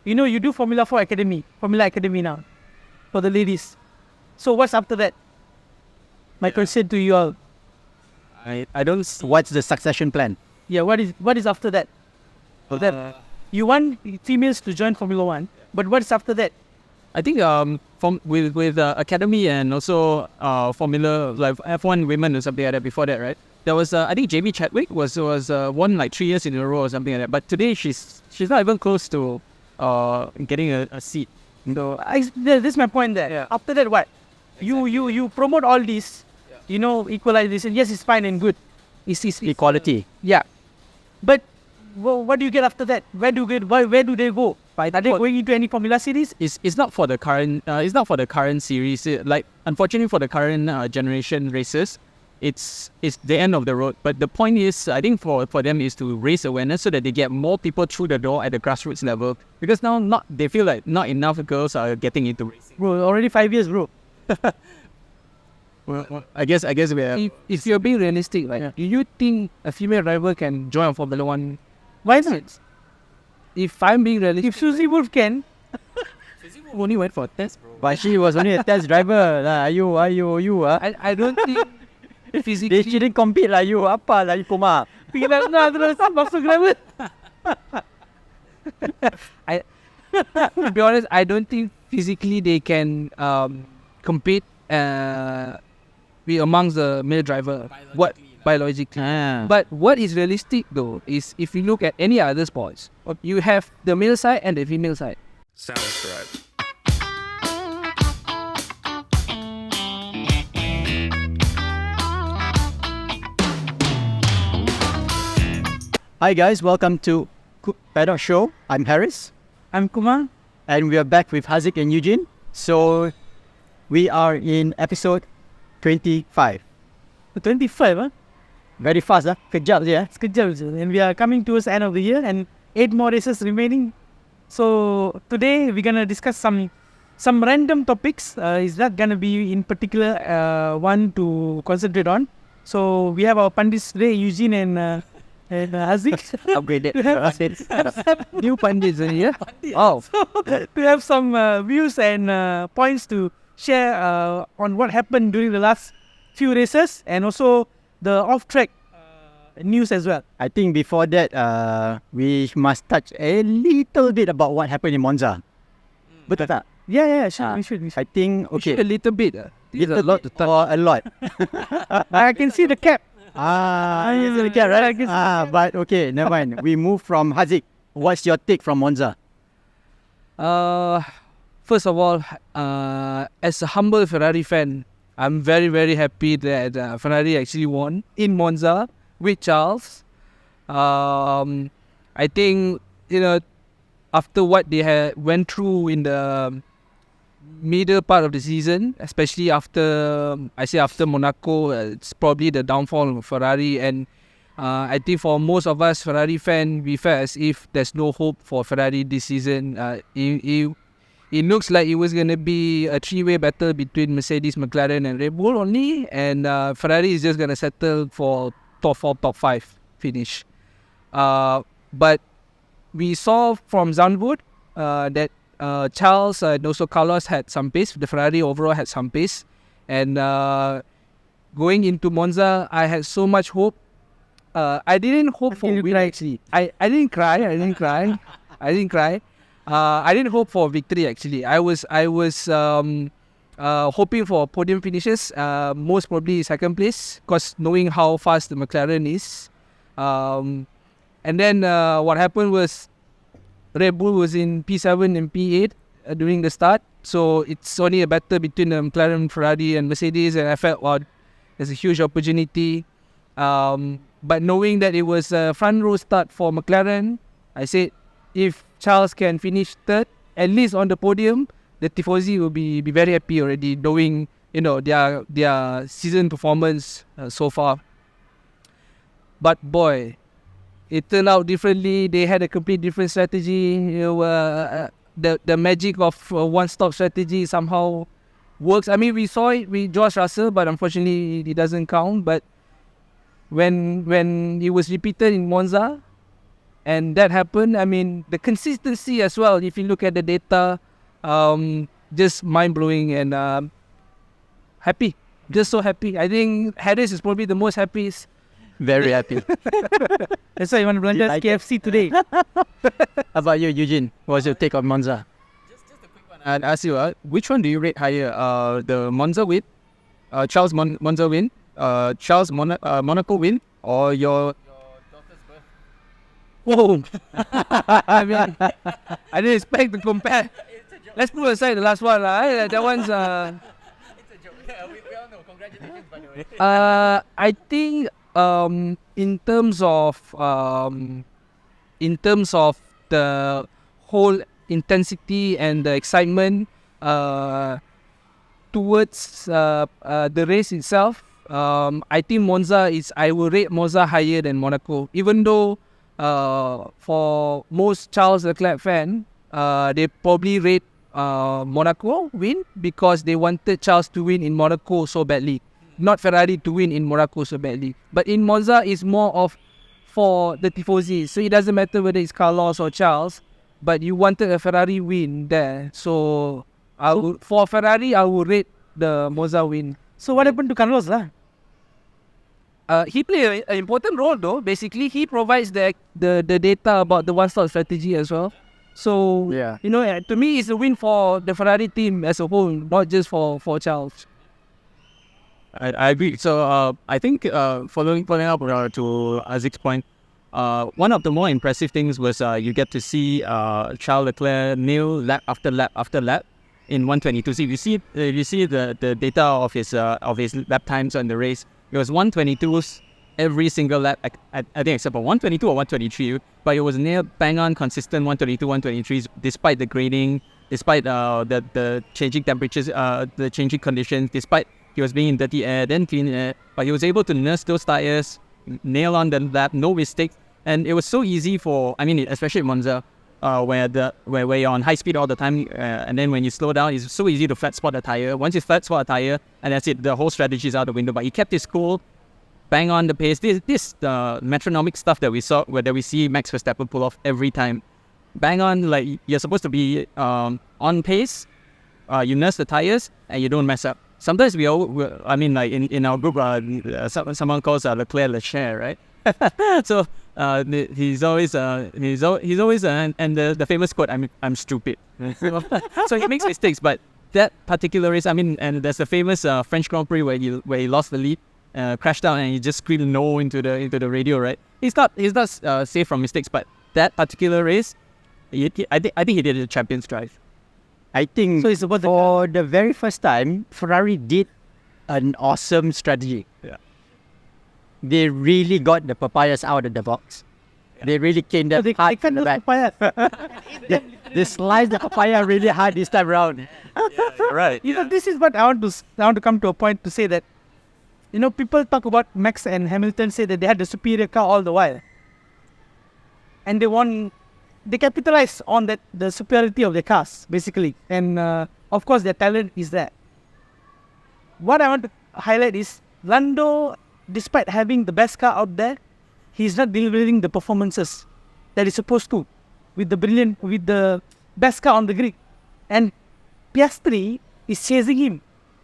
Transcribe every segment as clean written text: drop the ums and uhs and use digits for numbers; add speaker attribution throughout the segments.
Speaker 1: you do Formula Academy now for the ladies. So what's after that? My question to you all.
Speaker 2: I don't. What's the succession plan?
Speaker 1: Yeah, what is after that? For them, you want females to join Formula One, but what's after that?
Speaker 3: I think with Academy and also Formula like F1 women or something like that before that, right? There was I think Jamie Chadwick was won like 3 years in a row or something like that. But today she's not even close to getting a seat.
Speaker 1: So this is my point there.
Speaker 3: Yeah.
Speaker 1: After that, what?
Speaker 3: Exactly.
Speaker 1: You promote all this, equalization. Yes, it's fine and good. It's
Speaker 2: Equality.
Speaker 1: yeah, but what do you get after that? Where do they go? Are they going into any Formula series?
Speaker 3: It's not for the current series. Like unfortunately for the current generation racers, it's the end of the road. But the point is, I think for them is to raise awareness so that they get more people through the door at the grassroots level. Because now they feel like not enough girls are getting into racing.
Speaker 1: Bro, already 5 years, bro.
Speaker 3: Well, I guess we are.
Speaker 4: If you're being realistic, like, do you think a female driver can join Formula One?
Speaker 1: Why not?
Speaker 4: If I'm being realistic,
Speaker 1: If Susie Wolf can,
Speaker 4: only went for a test, bro.
Speaker 2: But she was only a test driver. You.
Speaker 4: I don't think physically.
Speaker 2: She didn't compete lah. You apa lah? You Kumar.
Speaker 1: tinggal terus masuk driver.
Speaker 4: To be honest, I don't think physically they can compete be amongst the male driver. Biologically. But what is realistic though is if you look at any other sports, you have the male side and the female side.
Speaker 5: Sounds right.
Speaker 2: Hi guys, welcome to Paddock Show. I'm Harris,
Speaker 1: I'm Kumar.
Speaker 2: and we are back with Haziq and Eugene. So we are in episode 25.
Speaker 1: 25, huh?
Speaker 2: Very fast, Kejap je,
Speaker 1: Sekejap je. And we are coming towards the end of the year and 8 more races remaining. So today we're gonna discuss some random topics. Is that gonna be in particular one to concentrate on? So we have our pundits today, Eugene and Haziq.
Speaker 4: Upgraded.
Speaker 1: To have
Speaker 4: New pundits in here. Oh,
Speaker 1: to have some views and points to share on what happened during the last few races and also the off-track news as well.
Speaker 2: I think before that, we must touch a little bit about what happened in Monza. Betul tak?
Speaker 1: Yeah, sure. We should.
Speaker 2: I think, okay.
Speaker 4: a little bit. There's a lot to touch.
Speaker 2: Or a lot.
Speaker 1: I can see the cap.
Speaker 2: Yes, we can, right? But okay, never mind. We move from Haziq. What's your take from Monza?
Speaker 4: First of all, as a humble Ferrari fan, I'm very, very happy that Ferrari actually won in Monza with Charles. I think, after what they went through in the middle part of the season, especially after Monaco, it's probably the downfall of Ferrari. And I think for most of us Ferrari fans, we felt as if there's no hope for Ferrari this season. It looks like it was going to be a three-way battle between Mercedes, McLaren and Red Bull only. And Ferrari is just going to settle for top 4, top 5 finish. But we saw from Zandvoort that Charles and also Carlos had some pace. The Ferrari overall had some pace. And going into Monza, I had so much hope. I didn't hope for win actually. I didn't cry. I didn't cry. I didn't hope for victory actually. I was hoping for podium finishes, most probably second place, because knowing how fast the McLaren is. And then what happened was Red Bull was in P7 and P8 during the start, so it's only a battle between the McLaren, Ferrari and Mercedes, and I felt, wow, there's a huge opportunity. But knowing that it was a front row start for McLaren, I said, if Charles can finish third, at least on the podium, the Tifosi will be very happy already, knowing their season performance so far. But boy, it turned out differently. They had a complete different strategy. The magic of one-stop strategy somehow works. I mean, we saw it with George Russell, but unfortunately it doesn't count. But when it was repeated in Monza, and that happened. I mean, the consistency as well, if you look at the data, just mind-blowing, and happy. Just so happy. I think Harris is probably the most happiest.
Speaker 2: Very happy.
Speaker 1: That's why you want to blunder
Speaker 2: like
Speaker 1: KFC today.
Speaker 2: How about you, Eugene? What's your take on Monza?
Speaker 3: I'd ask you, which one do you rate higher? The Monza win, Charles Monza win, Charles Monaco win, or your
Speaker 4: Whoa. I mean, I didn't expect to compare. Let's put aside the last one. That one's...
Speaker 3: It's a joke. Yeah, we all know. Congratulations, by the way.
Speaker 4: I think in terms of the whole intensity and the excitement towards the race itself, I think I will rate Monza higher than Monaco, even though for most Charles Leclerc fan, they probably rate Monaco win because they wanted Charles to win in Monaco so badly, not Ferrari to win in Monaco so badly. But in Monza, it's more of for the tifosi, so it doesn't matter whether it's Carlos or Charles, but you wanted a Ferrari win there. So for Ferrari, I would rate the Monza win.
Speaker 1: So what happened to Carlos lah?
Speaker 4: He played an important role though. Basically, he provides the data about the one-stop strategy as well. So,
Speaker 2: Yeah.
Speaker 4: To me, it's a win for the Ferrari team as a whole, not just for Charles.
Speaker 3: I agree. So I think following up to Azik's point, one of the more impressive things was you get to see Charles Leclerc nail lap after lap after lap in 122. So if you see the data of his lap times on the race, it was 122s every single lap. I think except for 122 or 123, but it was near bang on consistent 122, 123s despite the grading, despite the changing temperatures, the changing conditions, despite he was being in dirty air, then clean air, but he was able to nurse those tires, nail on the lap, no mistakes, and it was so easy especially at Monza, where you're on high speed all the time, and then when you slow down, it's so easy to flat spot a tire. Once you flat spot a tire, and that's it, the whole strategy is out the window. But he kept his cool, bang on the pace. This metronomic stuff that we see Max Verstappen pull off every time. Bang on, like you're supposed to be on pace. You nurse the tires and you don't mess up. Sometimes in our group, someone calls Leclerc Le Cher, right? So he's always and the famous quote, I'm stupid. So he makes mistakes, but that particular race, and there's a famous French Grand Prix where he lost the lead, crashed out, and he just screamed no into the radio, right? He's not safe from mistakes, but that particular race, I think he did a champion's drive.
Speaker 2: I think
Speaker 1: So it's about
Speaker 2: for the very first time, Ferrari did an awesome strategy.
Speaker 3: Yeah.
Speaker 2: They really got the papayas out of the box. Yeah. They really came
Speaker 1: they
Speaker 2: that hard
Speaker 1: cut
Speaker 2: from the
Speaker 1: those
Speaker 2: back.
Speaker 1: papayas.
Speaker 2: They sliced the papaya really hard this time around.
Speaker 3: Right.
Speaker 1: This is what I want to come to a point to say that, people talk about Max and Hamilton, say that they had the superior car all the while, and they capitalize on that, the superiority of their cars, basically, and of course their talent is there. What I want to highlight is Lando, despite having the best car out there, he's not delivering the performances that he's supposed to with the best car on the grid, and Piastri is chasing him.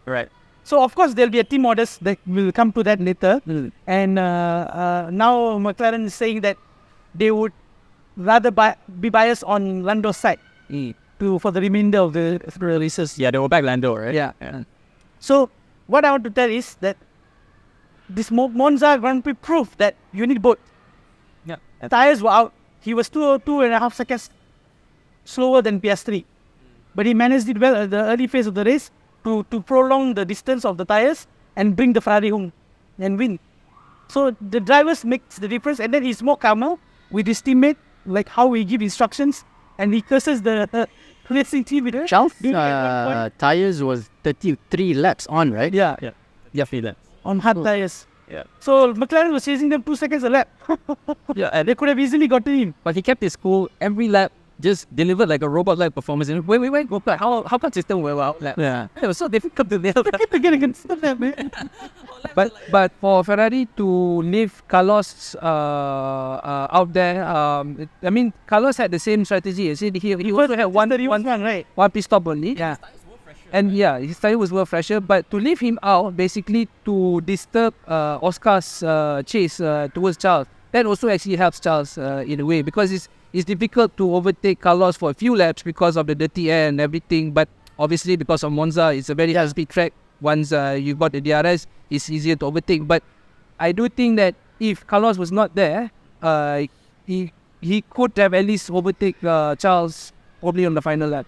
Speaker 2: Right.
Speaker 1: So of course there'll be a team orders that will come to that later, and now McLaren is saying that they would rather be biased on Lando's side for the remainder of the races.
Speaker 3: Yeah, they were back Lando, right?
Speaker 1: Yeah. So what I want to tell is that this Monza Grand Prix proved that you need both.
Speaker 3: Yeah.
Speaker 1: Tires were out. He was 2.5 seconds slower than Piastri, but he managed it well at the early phase of the race to prolong the distance of the tires and bring the Ferrari home and win. So the drivers makes the difference, and then he's more calmer with his teammate, like how he give instructions, and he curses the racing team with it.
Speaker 2: Charles'
Speaker 1: During at one point.
Speaker 2: tires was 33 laps on, right?
Speaker 1: Yeah,
Speaker 3: Feel that.
Speaker 1: on hard tires.
Speaker 3: Yeah.
Speaker 1: So McLaren was chasing them 2 seconds a lap.
Speaker 3: Yeah, and
Speaker 1: They could have easily gotten him.
Speaker 3: but he kept his cool every lap. just delivered like a robot-like performance. And wait, go back. How consistent were our outlap?
Speaker 2: Yeah.
Speaker 3: It was so difficult to nail that.
Speaker 1: man.
Speaker 4: But for Ferrari to leave Carlos out there, I mean, Carlos had the same strategy. He also had one
Speaker 1: right?
Speaker 4: pit stop only.
Speaker 1: Yeah.
Speaker 4: And yeah, his tire was well fresher. But to leave him out, basically to disturb Oscar's chase towards Charles, that also actually helps Charles in a way, because it's difficult to overtake Carlos for a few laps because of the dirty air and everything. But obviously, because of Monza, it's a very high-speed track. Once you got the DRS, it's easier to overtake. But I do think that if Carlos was not there, he could have at least overtake Charles probably on the final lap.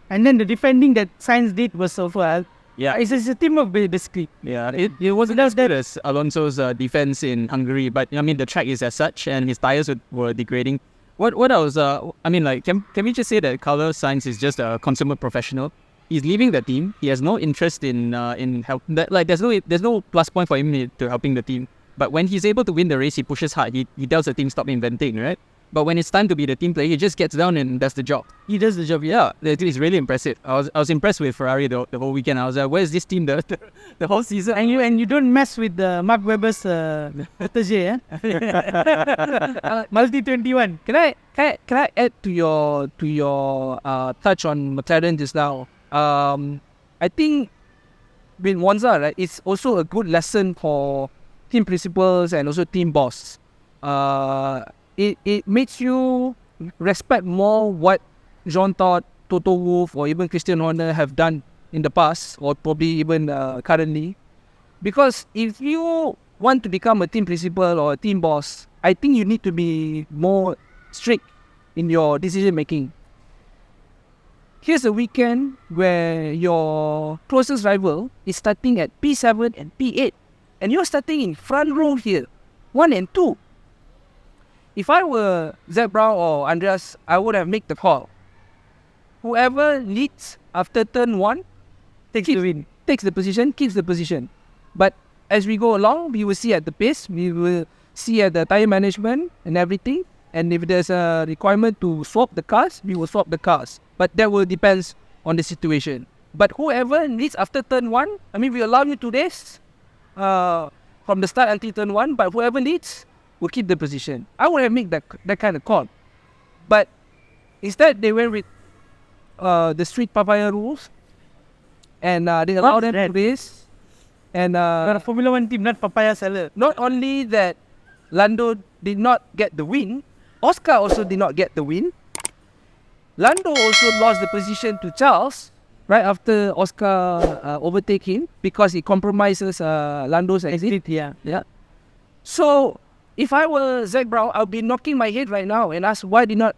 Speaker 1: And then the defending that Sainz did was also
Speaker 3: Yeah.
Speaker 1: it's a teamwork basically.
Speaker 3: Yeah, it wasn't as good as Alonso's defense in Hungary, but I mean the track is as such, and his tires were degrading. What I was I mean, like, can we just say that Carlos Sainz is just a consummate professional? He's leaving the team. He has no interest in help. Like there's no plus point for him to helping the team. But when he's able to win the race, he pushes hard. He tells the team stop inventing, right? But when it's time to be the team player, he just gets down and does the job.
Speaker 1: He does the job.
Speaker 3: Yeah, it's really impressive. I was impressed with Ferrari the whole weekend. I was like, where's this team the whole season?
Speaker 1: And you don't mess with Mark Webber's protege, Multi 21.
Speaker 4: Can I add to your touch on McLaren just now? I think with Monza, right, it's also a good lesson for team principals and also team boss. It makes you respect more what Jean Todt, Toto Wolff, or even Christian Horner have done in the past, or probably even currently. Because if you want to become a team principal or a team boss, I think you need to be more strict in your decision making. Here's a weekend where your closest rival is starting at P7 and P8, and you're starting in front row here, 1 and 2. If I were Zach Brown or Andreas, I would have made the call. Whoever leads after turn 1 takes the position, keeps the position. But as we go along, we will see at the pace, we will see at the tyre management and everything. And if there's a requirement to swap the cars, we will swap the cars. But that will depend on the situation. But whoever leads after turn 1, I mean, we allow you to race from the start until turn 1, but whoever leads will keep the position. I would have made that kind of call. But instead, they went with the street papaya rules, and they allowed them to race. And
Speaker 1: You're a Formula 1 team, not papaya seller.
Speaker 4: not only that, Lando did not get the win, Oscar also did not get the win. Lando also lost the position to Charles right after Oscar overtake him, because he compromises Lando's exit.
Speaker 1: Yeah.
Speaker 4: So if I were Zach Brown, I'll be knocking my head right now and ask why did not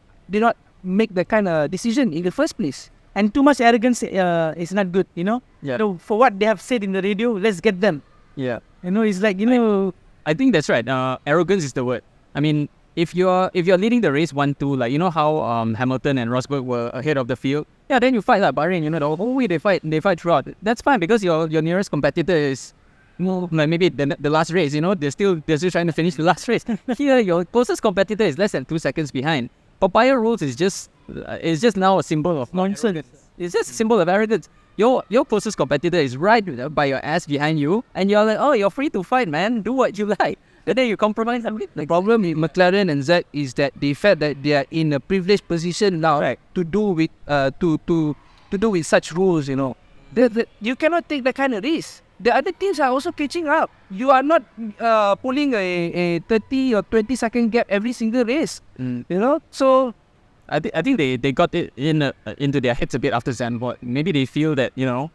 Speaker 4: make that kind of decision in the first place.
Speaker 1: And too much arrogance is not good, you know.
Speaker 3: Yeah.
Speaker 1: So for what they have said in the radio, let's get them.
Speaker 3: Yeah.
Speaker 1: You know, it's like, you know.
Speaker 3: I think that's right. Arrogance is the word. I mean, if you're leading the race 1-2, like, you know how Hamilton and Rosberg were ahead of the field, yeah, then you fight like Bahrain. You know, the whole way they fight throughout. That's fine, because your nearest competitor is, well, like maybe the last race. You know, they're still trying to finish the last race. Here, your closest competitor is less than 2 seconds behind. Papaya rules is just now a symbol of nonsense. It's just a symbol of arrogance. Your closest competitor is right by your ass behind you, and you're like, oh, you're free to fight, man. Do what you like. And then you compromise a bit.
Speaker 4: The problem with McLaren and Zach is that they felt that they are in a privileged position now,
Speaker 3: Right.
Speaker 4: to do with to do with such rules. You know, you cannot take that kind of risk. The other teams are also catching up. You are not pulling a 30 or 20 second gap every single race. You know, so
Speaker 3: I think they got it into their heads a bit after Zandvoort. Maybe they feel that, you know,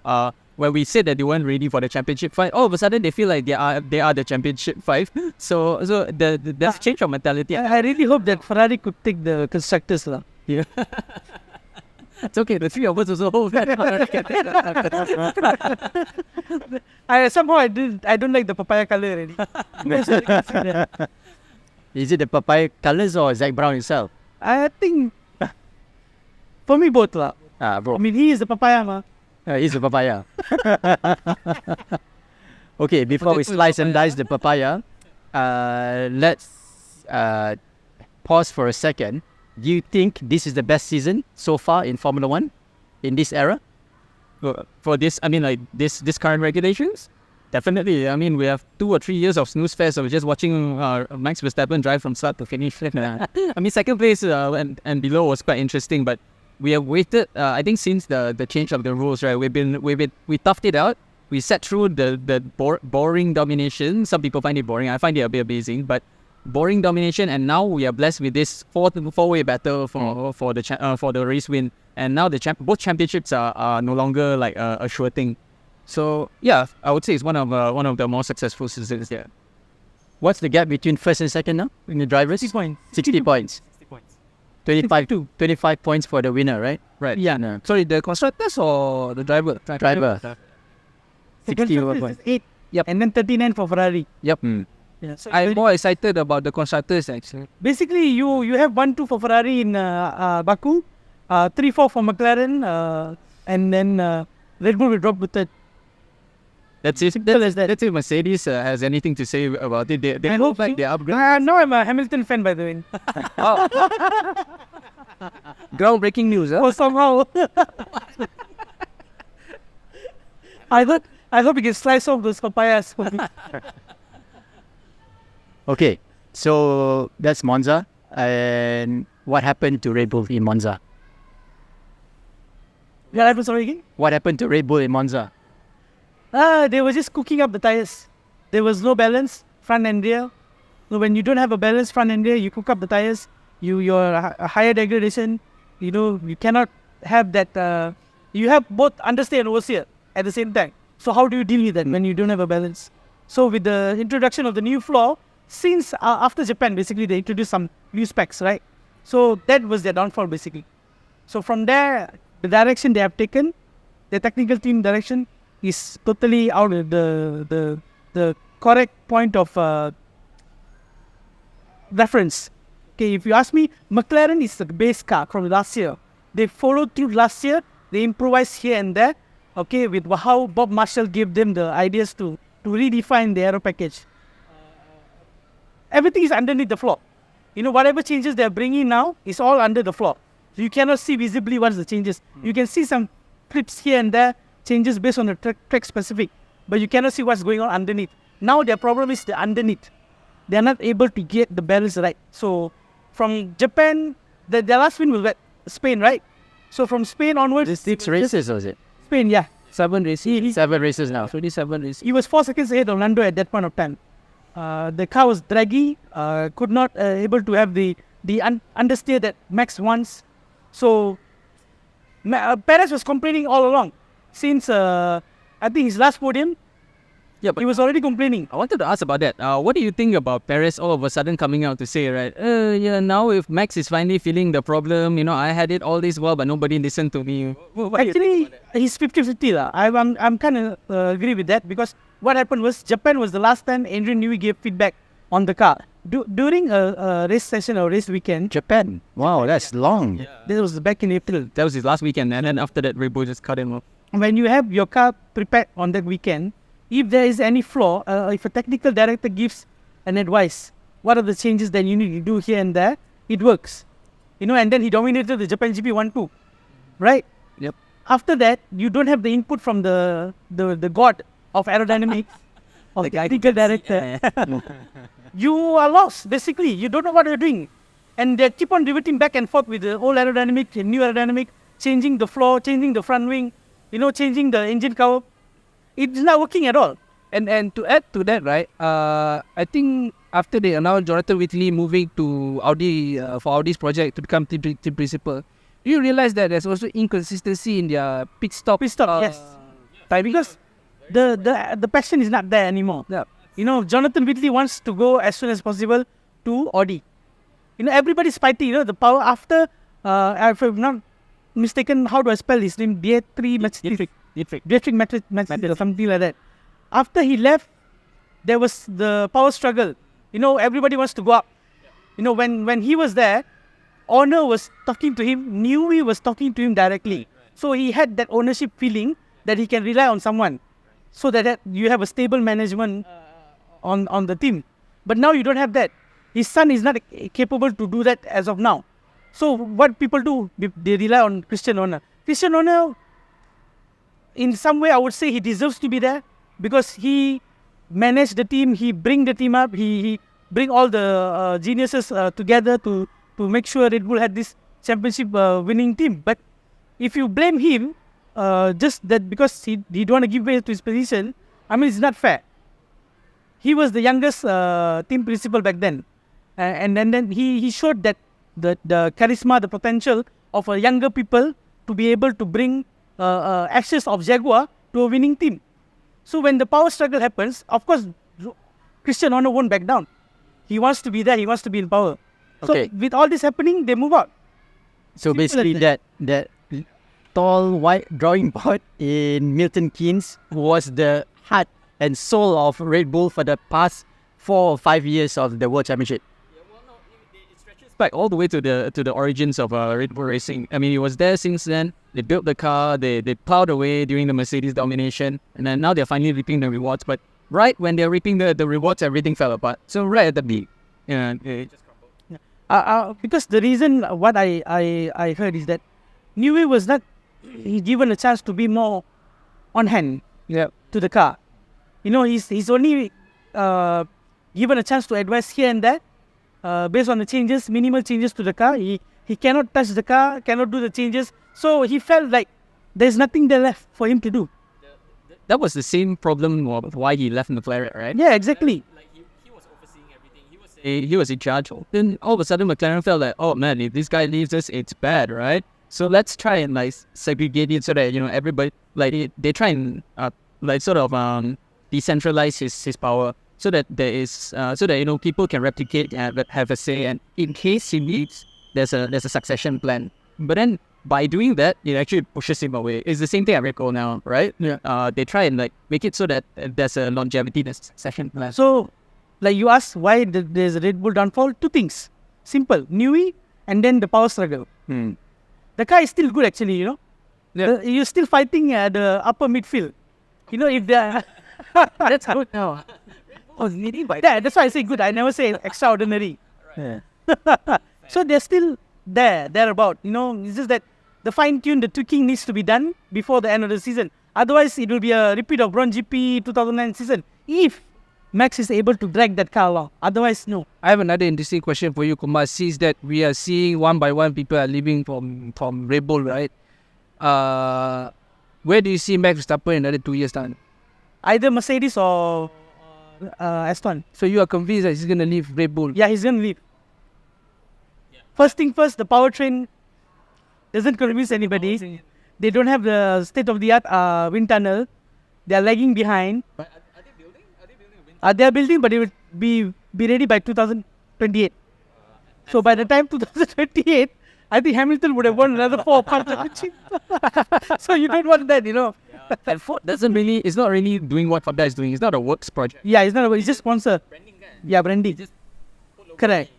Speaker 3: when we said that they weren't ready for the championship fight, all of a sudden they feel like they are the championship fight. So there's change of mentality.
Speaker 1: I really hope that Ferrari could take the constructors.
Speaker 3: Yeah. It's okay. The three of us also hope that.
Speaker 1: I don't like the papaya color already.
Speaker 2: Is it the papaya colours or Zach Brown himself?
Speaker 1: I think for me both lah.
Speaker 2: Bro.
Speaker 1: I mean, he is the papaya ma.
Speaker 2: He's a papaya. Okay, before we slice and dice the papaya, let's pause for a second Do you think this is the best season so far in Formula One in this era?
Speaker 3: For this, I mean, like this current regulations, definitely. I mean, we have 2 or 3 years of snooze fest of just watching Max Verstappen drive from start to finish. I mean, second place and below was quite interesting, but we have waited. I think since the change of the rules, right? We toughed it out. We sat through the boring domination. Some people find it boring. I find it a bit amazing, but boring domination. And now we are blessed with this four-way battle for the race win. And now both championships are no longer like a sure thing. So yeah, I would say it's one of the more successful seasons. Yeah.
Speaker 2: What's the gap between first and second now in the drivers?
Speaker 1: 60 points.
Speaker 2: 60 points.
Speaker 1: 60 points.
Speaker 2: 25 points for the winner, right?
Speaker 3: Right.
Speaker 1: Yeah.
Speaker 2: No.
Speaker 4: Sorry, the constructors or the driver?
Speaker 2: Driver.
Speaker 1: Second
Speaker 2: 60
Speaker 1: place
Speaker 2: points.
Speaker 1: is 8.
Speaker 4: Yep.
Speaker 1: And then 39 for Ferrari.
Speaker 4: Yep.
Speaker 1: Yeah. So
Speaker 4: I'm more excited about the constructors actually.
Speaker 1: basically, you have 1-2 for Ferrari in Baku, 3-4 for McLaren, and then Red Bull will drop to third.
Speaker 3: That's it.
Speaker 1: Simple as that.
Speaker 3: Let's see if Mercedes has anything to say about it. They
Speaker 1: I
Speaker 3: hope
Speaker 1: hope
Speaker 3: like
Speaker 1: so.
Speaker 3: they upgrade.
Speaker 1: No, I'm a Hamilton fan, by the way.
Speaker 4: Groundbreaking news, huh?
Speaker 1: Oh, somehow. I hope you can slice off those papayas for me.
Speaker 2: Okay, so that's Monza. And what happened to Red Bull in Monza?
Speaker 1: Yeah, that was sorry again.
Speaker 2: What happened to Red Bull in Monza?
Speaker 1: They were just cooking up the tires. There was no balance, front and rear. So when you don't have a balance front and rear, you cook up the tires. You're a higher degradation. You cannot have that. You have both understeer and oversteer at the same time. So how do you deal with that when you don't have a balance? So with the introduction of the new floor, since after Japan, basically they introduced some new specs, right? So that was their downfall basically. So from there, the direction they have taken, the technical team direction is totally out of the correct point of reference. Okay, if you ask me, McLaren is the base car from last year. They followed through last year. They improvised here and there. Okay, with how Bob Marshall gave them the ideas to redefine the aero package. Everything is underneath the floor. Whatever changes they are bringing now is all under the floor. So you cannot see visibly what's the changes. You can see some flips here and there, changes based on the track specific, but you cannot see what's going on underneath. Now their problem is the underneath. They are not able to get the balance right. So from Japan, their last win was Spain, right? So from Spain onwards,
Speaker 2: This 6 races, was it?
Speaker 1: Spain, yeah.
Speaker 4: 7 races.
Speaker 2: 7 races now.
Speaker 4: 27 races.
Speaker 1: He was 4 seconds ahead of Lando at that point of time. The car was draggy, could not able to have the understeer that Max wants. So Perez was complaining all along. Since I think his last podium,
Speaker 3: Yeah, but
Speaker 1: he was already complaining.
Speaker 3: I wanted to ask about that. What do you think about Perez all of a sudden coming out to say, right? Yeah, now if Max is finally feeling the problem, I had it all this while, but nobody listened to me. What do you think
Speaker 1: Actually, he's 50-50 lah. I'm kind of agree with that because what happened was Japan was the last time Adrian Newey gave feedback on the car. During a race session or race weekend,
Speaker 2: Japan. Wow, that's long.
Speaker 1: this was back in April.
Speaker 3: That was his last weekend, and then after that, Red Bull just cut him off.
Speaker 1: When you have your car prepared on that weekend, if there is any flaw, if a technical director gives an advice, what are the changes that you need to do here and there, it works. And then he dominated the Japan GP 1-2, right?
Speaker 4: Yep.
Speaker 1: After that, you don't have the input from the god of aerodynamics, of the technical director. You are lost, basically. You don't know what you're doing. And they keep on reverting back and forth with the old aerodynamic, new aerodynamic, changing the floor, changing the front wing, changing the engine cover. It's not working at all.
Speaker 4: And to add to that, right? I think after they announced Jonathan Whitley moving to Audi for Audi's project to become team principal, do you realize that there's also inconsistency in their pit stop?
Speaker 1: Yes. Because the passion is not there anymore.
Speaker 4: Yeah.
Speaker 1: Jonathan Whitley wants to go as soon as possible to Audi. Everybody's fighting. The power after, if I'm not mistaken, how do I spell his name? Dietrich Mateschitz or something like that. After he left, there was the power struggle. Everybody wants to go up. When he was there, Honor was talking to him, Newey was talking to him directly. So he had that ownership feeling that he can rely on someone, so that you have a stable management on the team. But now you don't have that. His son is not capable to do that as of now. So what people do, they rely on Christian Horner. Christian Horner, in some way, I would say he deserves to be there because he managed the team. He bring the team up. He bring all the geniuses together to make sure Red Bull had this championship winning team. But if you blame him just that because he don't want to give way to his position, I mean, it's not fair. He was the youngest team principal back then, and then he showed that the charisma, the potential of a younger people to be able to bring ashes of Jaguar to a winning team. So when the power struggle happens, of course, Christian Horner won't back down. He wants to be there. He wants to be in power.
Speaker 2: Okay.
Speaker 1: So with all this happening, they move out.
Speaker 2: So
Speaker 1: Simple
Speaker 2: basically,
Speaker 1: as
Speaker 2: that tall white drawing board in Milton Keynes was the heart and soul of Red Bull for the past 4 or 5 years of the World Championship.
Speaker 3: It stretches back all the way to the origins of Red Bull racing. I mean, it was there since then. They built the car. They plowed away during the Mercedes domination, and then now they're finally reaping the rewards. But right when they're reaping the rewards, everything fell apart. So right at the beginning, it just crumbled.
Speaker 1: Because the reason what I heard is that Newey was not given a chance to be more on hand to the car. You know, he's only given a chance to advise here and there based on the changes, minimal changes to the car. He cannot touch the car, cannot do the changes. So he felt like there's nothing there left for him to do.
Speaker 3: That was the same problem of why he left McLaren, right?
Speaker 1: Yeah, exactly.
Speaker 3: Like he was overseeing everything. He was in charge. Then all of a sudden McLaren felt like, oh man, if this guy leaves us, it's bad, right? So let's try and like segregate it so that everybody they try and decentralize his power so that there is so that people can replicate and have a say, and in case he leaves, there's a succession plan. But then by doing that, it actually pushes him away. It's the same thing at Red Bull now, right?
Speaker 1: Yeah.
Speaker 3: They try and like make it so that there's a longevity, there's a succession plan.
Speaker 1: So, like you asked why there's a Red Bull downfall, 2 things. Simple, Newey and then the power struggle. The car is still good actually, you're still fighting at the upper midfield. If they're...
Speaker 3: That's good now.
Speaker 1: That's why I say good. I never say extraordinary.
Speaker 2: Yeah.
Speaker 1: So they're still thereabout. It's just that the fine-tune, the tweaking needs to be done before the end of the season. Otherwise, it will be a repeat of Bronze GP 2009 season if Max is able to drag that car along. Otherwise, no.
Speaker 4: I have another interesting question for you, Kumar. Since that we are seeing one by one people are leaving from Red Bull, right? Where do you see Max Verstappen in another 2 years' time?
Speaker 1: Either Mercedes or Aston.
Speaker 4: So you are convinced that he's going to leave Red Bull?
Speaker 1: Yeah, he's going to leave. First thing first, the powertrain doesn't convince anybody. They don't have the state-of-the-art wind tunnel. They are lagging behind.
Speaker 3: But are they building? A wind
Speaker 1: They are building, but it will be ready by 2028. So by the time 2028, I think Hamilton would have won another 4 parts championship. So you don't want that,
Speaker 3: And Ford is not really doing what Honda is doing. It's not a works project.
Speaker 1: Yeah, it's just sponsor.
Speaker 3: Branding, kan?
Speaker 1: Yeah, branding.
Speaker 3: Just put logo.
Speaker 1: Correct.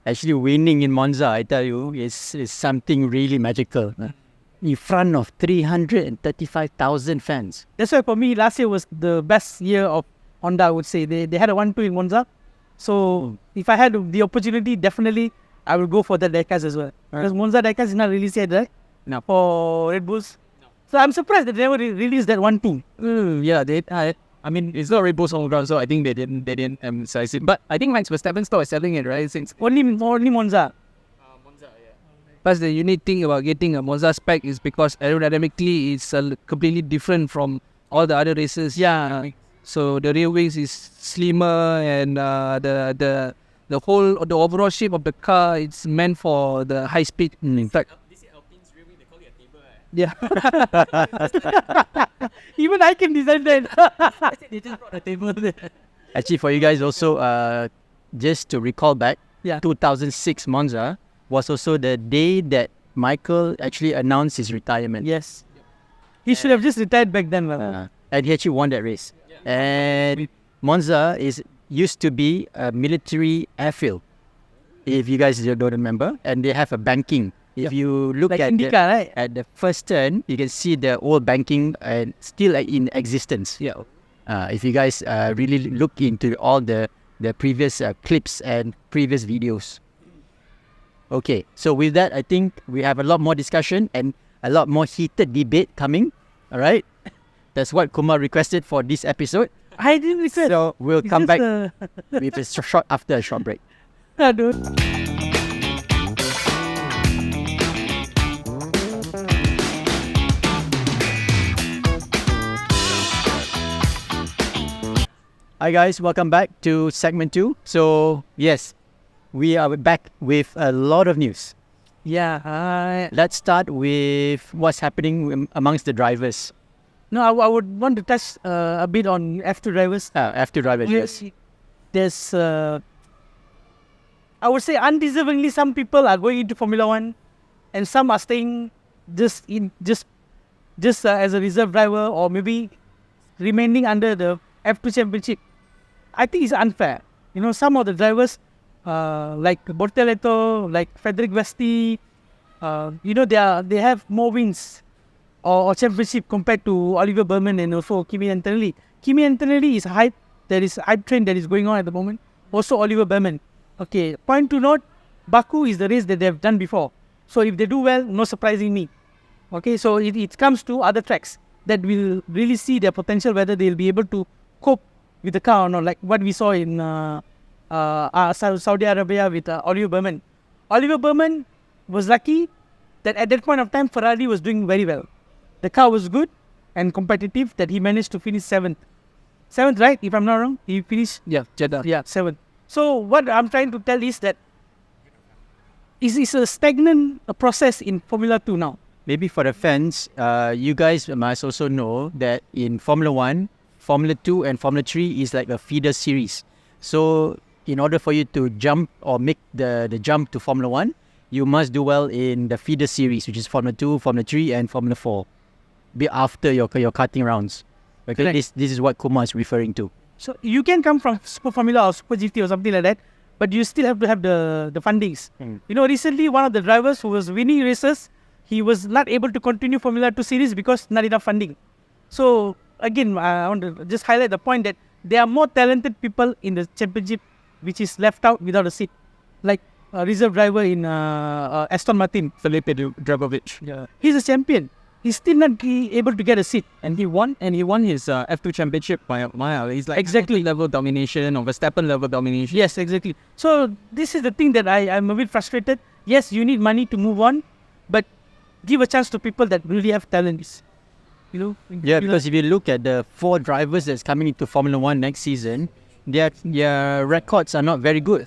Speaker 2: Actually, winning in Monza, I tell you, is something really magical. In front of 335,000 fans.
Speaker 1: That's why for me, last year was the best year of Honda, I would say. They had a 1-2 in Monza. So if I had the opportunity, definitely I will go for that diecast as well. Because Monza diecast is not released yet, right?
Speaker 3: No.
Speaker 1: For Red Bulls. So I'm surprised that they never released that 1-2.
Speaker 3: Yeah, I mean, it's not Red Bull's home ground, so I think they didn't emphasize it. But I think Max Verstappen still is selling it, right? Since
Speaker 1: Only Monza.
Speaker 3: Monza, yeah.
Speaker 4: Plus, the unique thing about getting a Monza spec is because aerodynamically it's completely different from all the other races.
Speaker 1: Yeah.
Speaker 4: So the rear wings is slimmer, and the overall shape of the car it's meant for the high speed. In fact,
Speaker 3: This is Alpine's rear wing, they call it a table.
Speaker 1: Yeah. Even I can design that.
Speaker 3: They just brought a table there.
Speaker 2: Actually, for you guys also, just to recall back,
Speaker 1: Yeah.
Speaker 2: 2006 Monza was also the day that Michael actually announced his retirement.
Speaker 1: Yes. He should have just retired back then.
Speaker 2: And he actually won that race. And Monza used to be a military airfield, if you guys don't remember. And they have a banking. If you look
Speaker 1: Like
Speaker 2: at
Speaker 1: IndyCar, right?
Speaker 2: at the first turn, you can see the old banking and still in existence.
Speaker 1: Yeah.
Speaker 2: If you guys really look into all the previous clips and previous videos. Okay, so with that, I think we have a lot more discussion and a lot more heated debate coming. All right, that's what Kumar requested for this episode.
Speaker 1: I didn't listen.
Speaker 2: So we'll
Speaker 1: It's
Speaker 2: come
Speaker 1: just,
Speaker 2: back with a short after a short break.
Speaker 1: Aduh.
Speaker 2: Hi guys, welcome back to segment 2. So yes, we are back with a lot of news.
Speaker 1: Yeah.
Speaker 2: Let's start with what's happening amongst the drivers.
Speaker 1: No, I would want to touch a bit on F2 drivers.
Speaker 2: F2 drivers, yes.
Speaker 1: There's, I would say, undeservingly, some people are going into Formula One, and some are staying just as a reserve driver, or maybe remaining under the F2 championship. I think it's unfair. You know, some of the drivers, like Bortoleto, like Frederick Vesti, you know, they have more wins or championship compared to Oliver Berman and also Kimi Antonelli. Kimi Antonelli is hype. There is hype train that is going on at the moment. Also Oliver Berman. Okay, point to note, Baku is the race that they have done before. So if they do well, no surprising me. Okay, so it comes to other tracks that will really see their potential, whether they'll be able to cope with the car or not, like what we saw in Saudi Arabia with Oliver Berman. Oliver Berman was lucky that at that point of time, Ferrari was doing very well. The car was good and competitive that he managed to finish 7th. 7th, right? If I'm not wrong, he finished,
Speaker 4: Jeddah.
Speaker 1: 7th. So what I'm trying to tell is that it's a stagnant process in Formula 2 now.
Speaker 2: Maybe for the fans, you guys must also know that in Formula 1, Formula 2 and Formula 3 is like a feeder series. So in order for you to jump or make the jump to Formula 1, you must do well in the feeder series, which is Formula 2, Formula 3 and Formula 4. Be after your karting rounds. Okay,
Speaker 1: Correct.
Speaker 2: this is what Kumar is referring to.
Speaker 1: So you can come from Super Formula or Super GT or something like that, but you still have to have the fundings. You know, recently one of the drivers who was winning races, he was not able to continue Formula 2 series because not enough funding. So again, I want to just highlight the point that there are more talented people in the championship which is left out without a seat. Like a reserve driver in Aston Martin.
Speaker 3: Felipe Dragovic.
Speaker 1: Yeah. He's a champion. He's still not able to get a seat.
Speaker 3: And he won his F2 championship by a mile. He's like
Speaker 1: Exactly.
Speaker 3: level domination or Verstappen level domination.
Speaker 1: Yes, exactly. So this is the thing that I'm a bit frustrated. Yes, you need money to move on, but give a chance to people that really have talents. You know?
Speaker 2: Yeah, because if you look at the 4 drivers that's coming into Formula 1 next season, their records are not very good.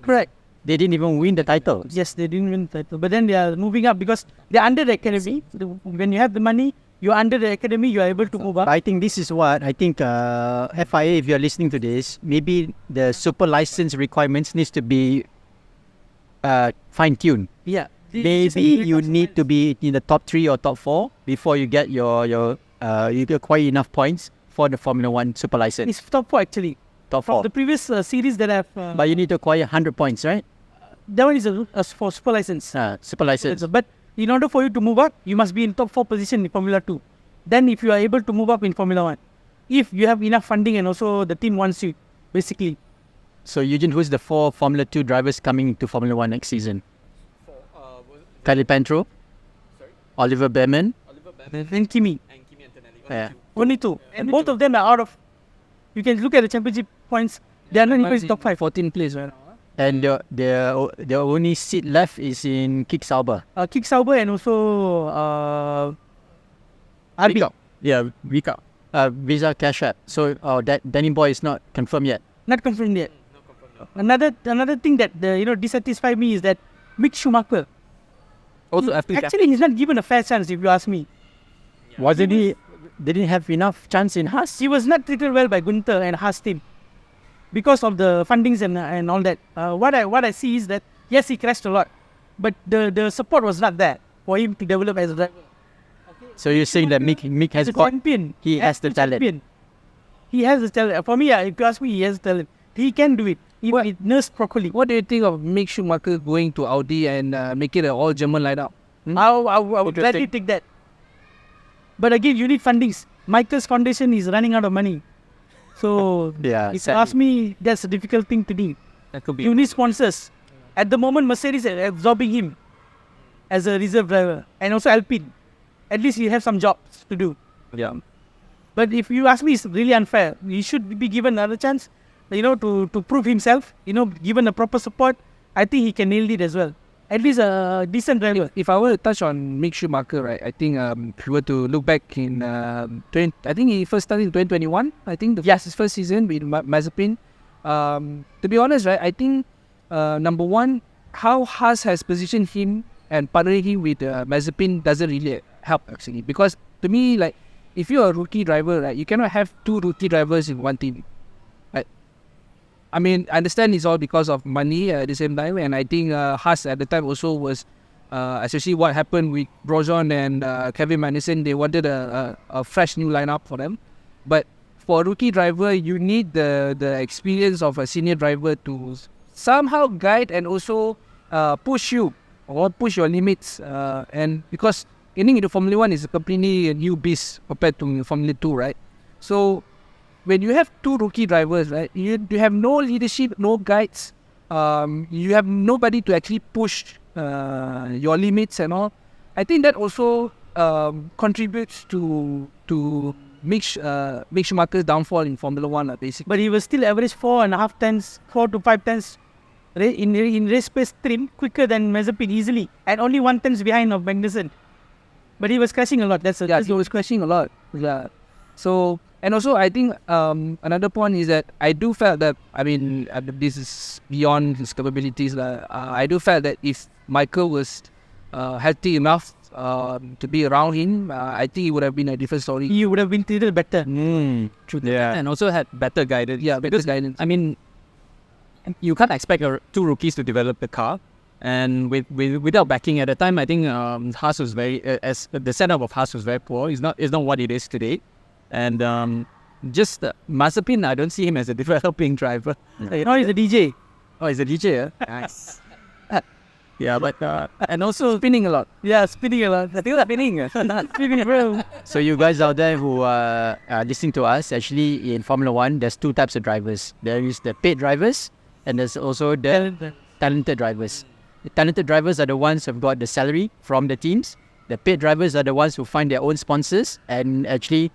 Speaker 1: Correct.
Speaker 2: They didn't even win the title.
Speaker 1: Yes, they didn't win the title, but then they are moving up because they're under the academy. When you have the money, you're under the academy, you're able to move up.
Speaker 2: I think this is what I think FIA, if you're listening to this, maybe the super license requirements needs to be fine-tuned.
Speaker 1: Yeah.
Speaker 2: Maybe you need to be in the top 3 or top 4 before you get you acquire enough points for the Formula 1 super license.
Speaker 1: It's top 4 actually.
Speaker 2: Top
Speaker 1: From
Speaker 2: 4.
Speaker 1: the previous series that I've...
Speaker 2: But you need to acquire 100 points, right?
Speaker 1: that one is a for super license.
Speaker 2: Super license.
Speaker 1: But in order for you to move up, you must be in top 4 position in Formula 2. Then if you are able to move up in Formula 1, if you have enough funding and also the team wants you, basically.
Speaker 2: So Eugene, who's the 4 Formula 2 drivers coming to Formula 1 next season? Kylie Pantro, Oliver Behrman,
Speaker 1: And Kimi.
Speaker 2: yeah.
Speaker 1: Only 2. And both of them are out of... You can look at the championship points. They are not even in top 5.
Speaker 4: 14th place right now.
Speaker 2: And the only seat left is in Kick Sauber.
Speaker 1: Kick Sauber and also RB.
Speaker 3: Yeah, Vika.
Speaker 2: Visa Cash App. So that Danny Boy is not confirmed yet.
Speaker 1: Not confirmed yet. Another thing that dissatisfied me is that Mick Schumacher.
Speaker 3: Also,
Speaker 1: Actually, he's not given a fair chance, if you ask me.
Speaker 2: Wasn't he? Didn't have enough chance in Haas?
Speaker 1: He was not treated well by Gunther and Haas team because of the fundings and all that. What I see is that yes, he crashed a lot, but the support was not there for him to develop as a driver.
Speaker 2: So you're saying that Mick has
Speaker 1: As a
Speaker 2: got
Speaker 1: champion,
Speaker 2: he has the talent.
Speaker 1: champion. He has the talent. For me, if you ask me, he has talent. He can do it if it nursed properly.
Speaker 4: What do you think of Mick Schumacher going to Audi and make it an all-German lineup?
Speaker 1: I would gladly take that. But again, you need fundings. Michael's foundation is running out of money. So
Speaker 2: Yeah,
Speaker 1: if you
Speaker 2: sadly.
Speaker 1: ask me, that's a difficult thing to do.
Speaker 3: That could be.
Speaker 1: You need sponsors. At the moment, Mercedes is absorbing him as a reserve driver, and also Alpine. At least he has some jobs to do.
Speaker 4: Yeah.
Speaker 1: But if you ask me, it's really unfair. He should be given another chance, to prove himself. Given a proper support, I think he can nail it as well. At least a decent driver.
Speaker 4: If I were to touch on Mick Schumacher, right, I think if you were to look back in I think he first started in 2021. I think his first season with Mazepin. To be honest, right, I think number one, how Haas has positioned him and partnering him with Mazepin doesn't really help actually, because to me, like, if you're a rookie driver, right, you cannot have two rookie drivers in one team. Right? I mean, I understand it's all because of money at the same time, and I think Haas at the time also was, especially what happened with Grosjean and Kevin Magnussen, they wanted a fresh new lineup for them. But for a rookie driver, you need the experience of a senior driver to somehow guide and also push you or push your limits. And because getting into Formula 1 is a completely new beast compared to Formula 2, right? So when you have two rookie drivers, right, you have no leadership, no guides, you have nobody to actually push your limits and all. I think that also contributes to Mick Schumacher's downfall in Formula 1, basically.
Speaker 1: But he was still average 4 to 5 tenths in race pace trim quicker than Mazepin easily, and only 1 tenth behind of Magnussen. But he was crashing a lot.
Speaker 4: He was crashing a lot. Yeah. So, and also I think another point is that I do felt that, I mean, this is beyond his capabilities. I do felt that if Michael was healthy enough to be around him, I think it would have been a different story.
Speaker 1: He would have been treated better.
Speaker 3: True. Yeah. And also had better guidance.
Speaker 4: Yeah, better guidance.
Speaker 3: I mean, you can't expect two rookies to develop the car. And without backing at the time, I think Haas was the setup of Haas was very poor. It's not what it is today. And Mazepin, I don't see him as a developing driver.
Speaker 1: Now he's a DJ.
Speaker 3: Oh, he's a DJ, yeah? Nice. Yeah, but and also
Speaker 4: Spinning a lot.
Speaker 1: Yeah, spinning a lot.
Speaker 3: still spinning.
Speaker 1: Spinning, bro.
Speaker 2: So you guys out there who are listening to us, actually in Formula 1, there's two types of drivers. There is the paid drivers, and there's also the talented drivers. The talented drivers are the ones who've got the salary from the teams. The paid drivers are the ones who find their own sponsors and actually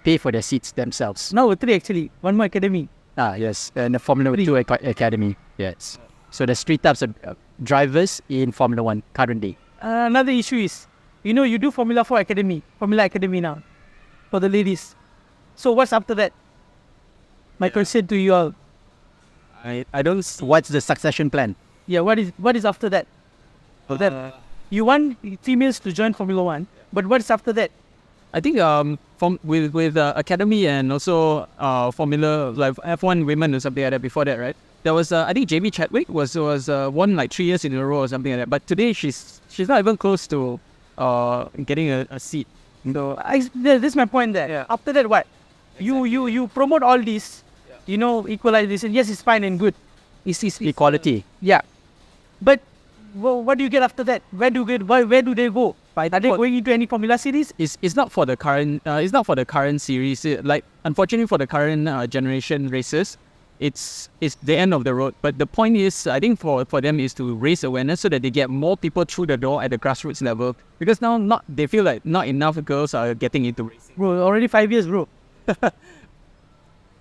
Speaker 2: pay for their seats themselves.
Speaker 1: No, 3 actually. One more academy.
Speaker 2: Yes, and the Formula 2 Academy. Yes. So there's 3 types of drivers in Formula 1 currently.
Speaker 1: Another issue is, you do Formula Academy now for the ladies. So what's after that? My question to you all.
Speaker 3: I don't see.
Speaker 2: What's the succession plan?
Speaker 1: Yeah, what is after that? You want females to join Formula 1, but what's after that?
Speaker 3: I think with Academy and also Formula, like F1 women or something like that before that, right? There was I think Jamie Chadwick was won like 3 years in a row or something like that. But today she's not even close to getting a seat.
Speaker 1: So this is my point there.
Speaker 3: Yeah.
Speaker 1: After that, what? Exactly. You promote all this, equalization. Yes, it's fine and good. It's
Speaker 2: Equality.
Speaker 1: Yeah, but what do you get after that? Where do they go? Are they going into any Formula series?
Speaker 3: It's not for the current. It's not for the current series. Unfortunately for the current generation races, it's the end of the road. But the point is, I think for them is to raise awareness so that they get more people through the door at the grassroots level. Because now they feel like not enough girls are getting into racing.
Speaker 1: Bro, already 5 years, bro.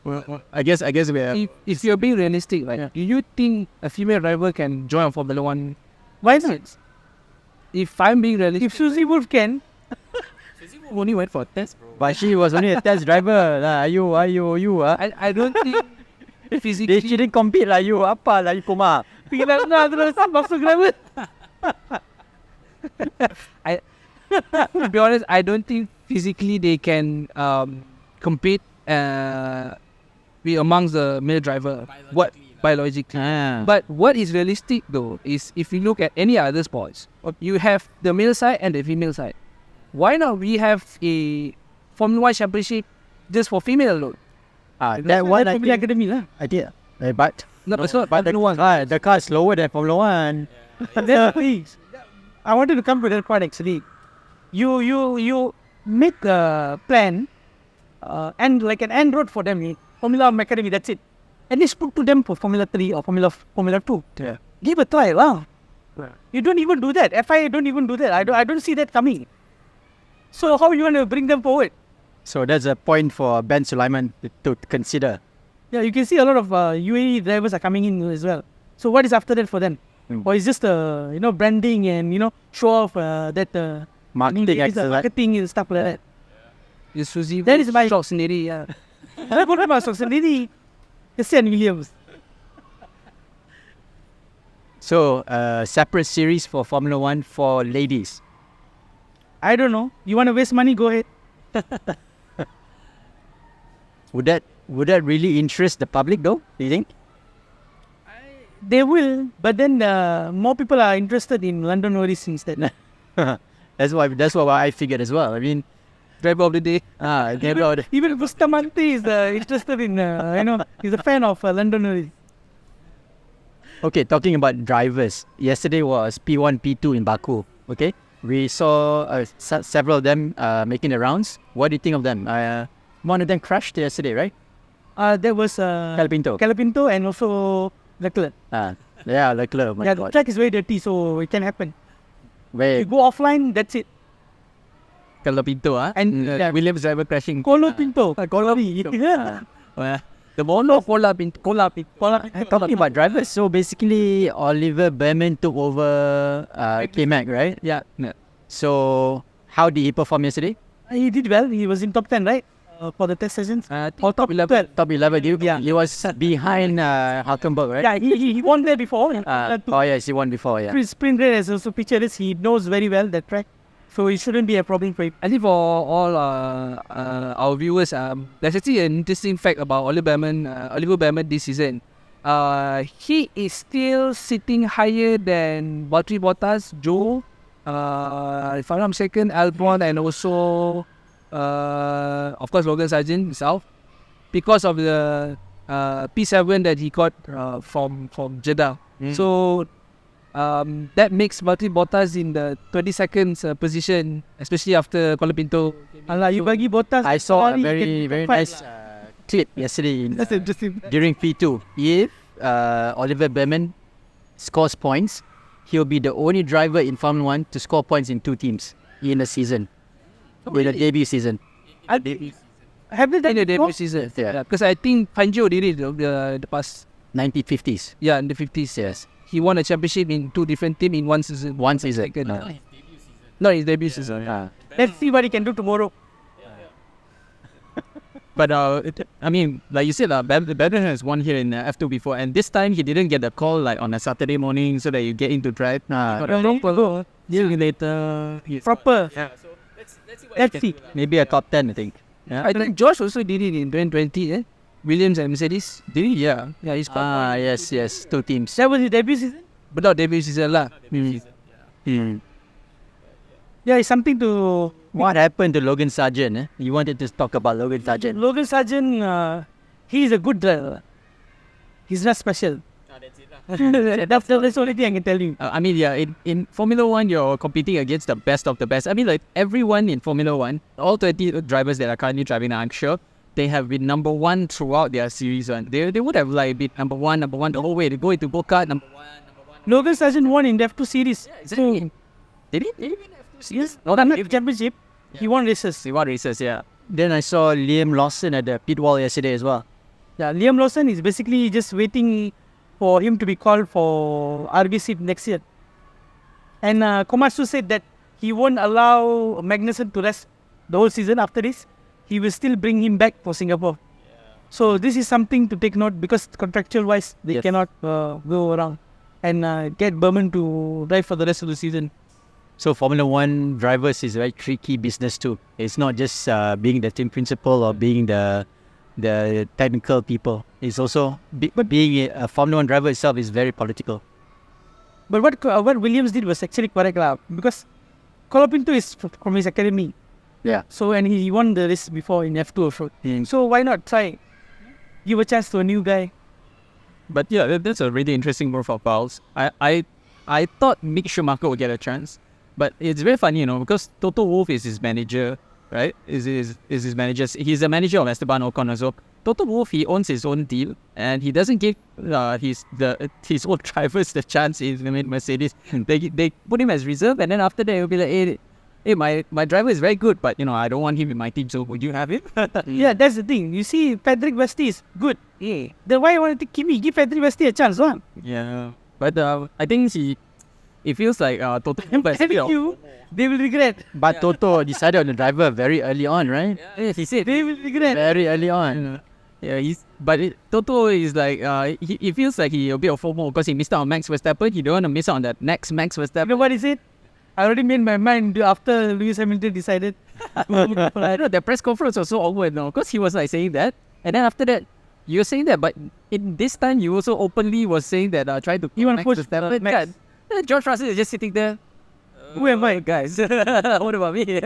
Speaker 3: Well, I guess we are.
Speaker 4: If you're being realistic, right? Do you think a female driver can join Formula 1?
Speaker 1: Why not?
Speaker 4: If I'm being realistic,
Speaker 1: If Susie Wolf can,
Speaker 3: Only went for a test, bro.
Speaker 2: But she was only a test driver. You.
Speaker 4: I don't think physically.
Speaker 2: She didn't compete lah. You apa lah? You Kumar.
Speaker 1: tinggal nak terus masuk driver.
Speaker 4: To be honest, I don't think physically they can compete be amongst the male driver. Biologically. But what is realistic though is if you look at any other sports, you have the male side and the female side. Why not we have a Formula 1 championship just for female alone?
Speaker 2: That one I
Speaker 1: Formula
Speaker 2: think
Speaker 1: Academy lah.
Speaker 2: idea. But
Speaker 4: No, it's not
Speaker 2: but
Speaker 4: Formula 1.
Speaker 2: the car is slower than Formula 1.
Speaker 1: Please. I wanted to come to that point actually. You make a plan and like an end road for them, Formula Academy, that's it. And they spoke to them for Formula 3 or Formula 2.
Speaker 2: Yeah.
Speaker 1: Give a try, wow. You don't even do that. FIA don't even do that. I don't see that coming. So how you want to bring them forward?
Speaker 2: So that's a point for Ben Sulaiman to consider.
Speaker 1: Yeah, you can see a lot of UAE drivers are coming in as well. So what is after that for them? Or it's just branding and show off that
Speaker 2: Marketing exercise.
Speaker 1: marketing and stuff like that.
Speaker 4: Suzuki
Speaker 1: That is my
Speaker 4: shop sendiri. Yeah.
Speaker 1: Saya pun masuk sendiri. Kesian Williams.
Speaker 2: So, separate series for Formula One for ladies.
Speaker 1: I don't know. You want to waste money? Go ahead.
Speaker 2: Would that really interest the public though? Do you think?
Speaker 1: They will, but then more people are interested in London Norris instead.
Speaker 2: That's what I figured as well. I mean,
Speaker 4: Driver of the day.
Speaker 1: Even Bustamante is interested in, he's a fan of London Norris.
Speaker 2: okay, talking about drivers. Yesterday was P1, P2 in Baku. Okay, we saw several of them making the rounds. What do you think of them? One of them crashed yesterday, right?
Speaker 1: There was Calapinto and also Leclerc.
Speaker 2: Yeah, Leclerc. Oh my
Speaker 1: The
Speaker 2: God.
Speaker 1: track is very dirty, so it can happen. If
Speaker 2: Wait,
Speaker 1: you go offline, that's it.
Speaker 3: Kalau Pinto
Speaker 1: And
Speaker 3: Williams driver crashing.
Speaker 1: Colo Pinto. Yeah.
Speaker 3: The mono.
Speaker 4: Cola Pinto.
Speaker 2: talking about drivers. So basically, Oliver Behrman took over K-Mac, right?
Speaker 3: Yeah.
Speaker 2: So how did he perform yesterday?
Speaker 1: He did well. He was in top 10, right? For the test sessions. Or top 11.
Speaker 2: Top 11.
Speaker 1: Yeah.
Speaker 2: He was behind Hulkenberg, right?
Speaker 1: Yeah, he won there before.
Speaker 2: Oh yes, he won before. Yeah.
Speaker 1: Sprint race as also picture is he knows very well that track. So it shouldn't be a problem for him.
Speaker 4: I think for all our viewers, there's actually an interesting fact about Oliver Behrman this season. He is still sitting higher than Valtteri Bottas, Joe, if I'm not mistaken, Albon, and also, of course, Logan Sargent himself, because of the P7 that he got from Jeddah. So that makes Valtteri Bottas in the 22nd position, especially after Colapinto.
Speaker 1: Allah, you bagi Bottas.
Speaker 2: I saw a
Speaker 1: sorry,
Speaker 2: very
Speaker 1: fight
Speaker 2: nice clip yesterday
Speaker 1: That's interesting.
Speaker 2: during P2. If Oliver Behrman scores points, he'll be the only driver in Formula 1 to score points in two teams in a season, in a debut season.
Speaker 1: Have they
Speaker 4: In
Speaker 1: done
Speaker 4: the
Speaker 1: it
Speaker 4: debut
Speaker 1: before?
Speaker 4: season.
Speaker 2: Yeah.
Speaker 4: Because I think Fangio did it the past,
Speaker 2: 1950s.
Speaker 4: in the 50s.
Speaker 2: Yes.
Speaker 4: He won a championship in two different teams in one season.
Speaker 2: One season.
Speaker 4: Second. No, his debut season.
Speaker 1: Let's see what he can do tomorrow.
Speaker 3: But I mean, like you said, Behrman has won here in F2 before, and this time he didn't get the call like on a Saturday morning so that you get into drive. Year later, he's
Speaker 1: Proper.
Speaker 3: Yeah, so let's see what
Speaker 1: Let's see.
Speaker 2: Maybe a top 10, I think. Yeah.
Speaker 4: I think Josh also did it in 2020. Williams and Mercedes.
Speaker 3: Did he? Yeah.
Speaker 4: Yeah, he's got
Speaker 2: Yes, two teams.
Speaker 1: That was his debut season?
Speaker 4: but not debut season lah.
Speaker 1: Yeah, it's something to...
Speaker 2: What happened to Logan Sargent? You wanted to talk about Logan Sargent.
Speaker 1: Logan Sargent, he's a good driver. He's not special. That's the only thing I can tell you.
Speaker 3: I mean, yeah, in Formula 1, you're competing against the best of the best. I mean, like, everyone in Formula 1, all 20 drivers that are currently driving, I'm sure, they have been number one throughout their series. And they would have, like, been number one the whole way. They go into Boca, number one.
Speaker 1: Logan Sargent won in the F2 series.
Speaker 3: Exactly. Did he?
Speaker 1: Yes, not championship. He won races.
Speaker 3: He won races, yeah.
Speaker 2: Then I saw Liam Lawson at the pit wall yesterday as well.
Speaker 1: Yeah, Liam Lawson is basically just waiting for him to be called for RBC next year. And Komatsu said that he won't allow Magnussen to rest the whole season after this. He will still bring him back for Singapore. So this is something to take note because contractual wise they
Speaker 2: Yes.
Speaker 1: cannot go around and get Berman to drive for the rest of the season.
Speaker 2: So Formula 1 drivers is a very tricky business too. It's not just being the team principal or being the technical people. It's also being a Formula 1 driver itself is very political.
Speaker 1: But what Williams did was actually correct lah, because Colapinto is from his academy.
Speaker 2: Yeah.
Speaker 1: So and he won the race before in F2 or so. So why not try? Give a chance to a new guy.
Speaker 3: But yeah, that's a really interesting move of Pals. I thought Mick Schumacher would get a chance. But it's very funny, because Toto Wolff is his manager, right? Is his manager. He's the manager of Esteban Ocon also. Toto Wolff, he owns his own team, and he doesn't give his own drivers the chance in Mercedes. They put him as reserve, and then after that, he'll be like, hey, my driver is very good, but I don't want him in my team, so would you have him?
Speaker 1: Yeah, that's the thing. You see, Patrick Vesti is good. Yeah. Then why you want to take Kimi? Give Patrick Vesti a chance, huh?
Speaker 3: Yeah. But I think it feels like Toto.
Speaker 1: I'm telling you, they will regret.
Speaker 2: But Toto decided on the driver very early on, right?
Speaker 3: Yes, he said
Speaker 1: They will regret.
Speaker 2: Very early on.
Speaker 3: Yeah, Toto is like he feels like he a bit of FOMO because he missed out on Max Verstappen. He don't want to miss out on that next Max
Speaker 1: You
Speaker 3: Verstappen.
Speaker 1: know what is it? I already made my mind after Lewis Hamilton decided.
Speaker 3: I know the press conference was so awkward now because he was like saying that, and then after that you're saying that, but in this time you also openly was saying that trying to
Speaker 1: You want to
Speaker 3: Max
Speaker 1: push
Speaker 3: Verstappen.
Speaker 1: Max.
Speaker 3: Yeah. George Russell is just sitting there.
Speaker 1: Who am I?
Speaker 3: Guys? What about me?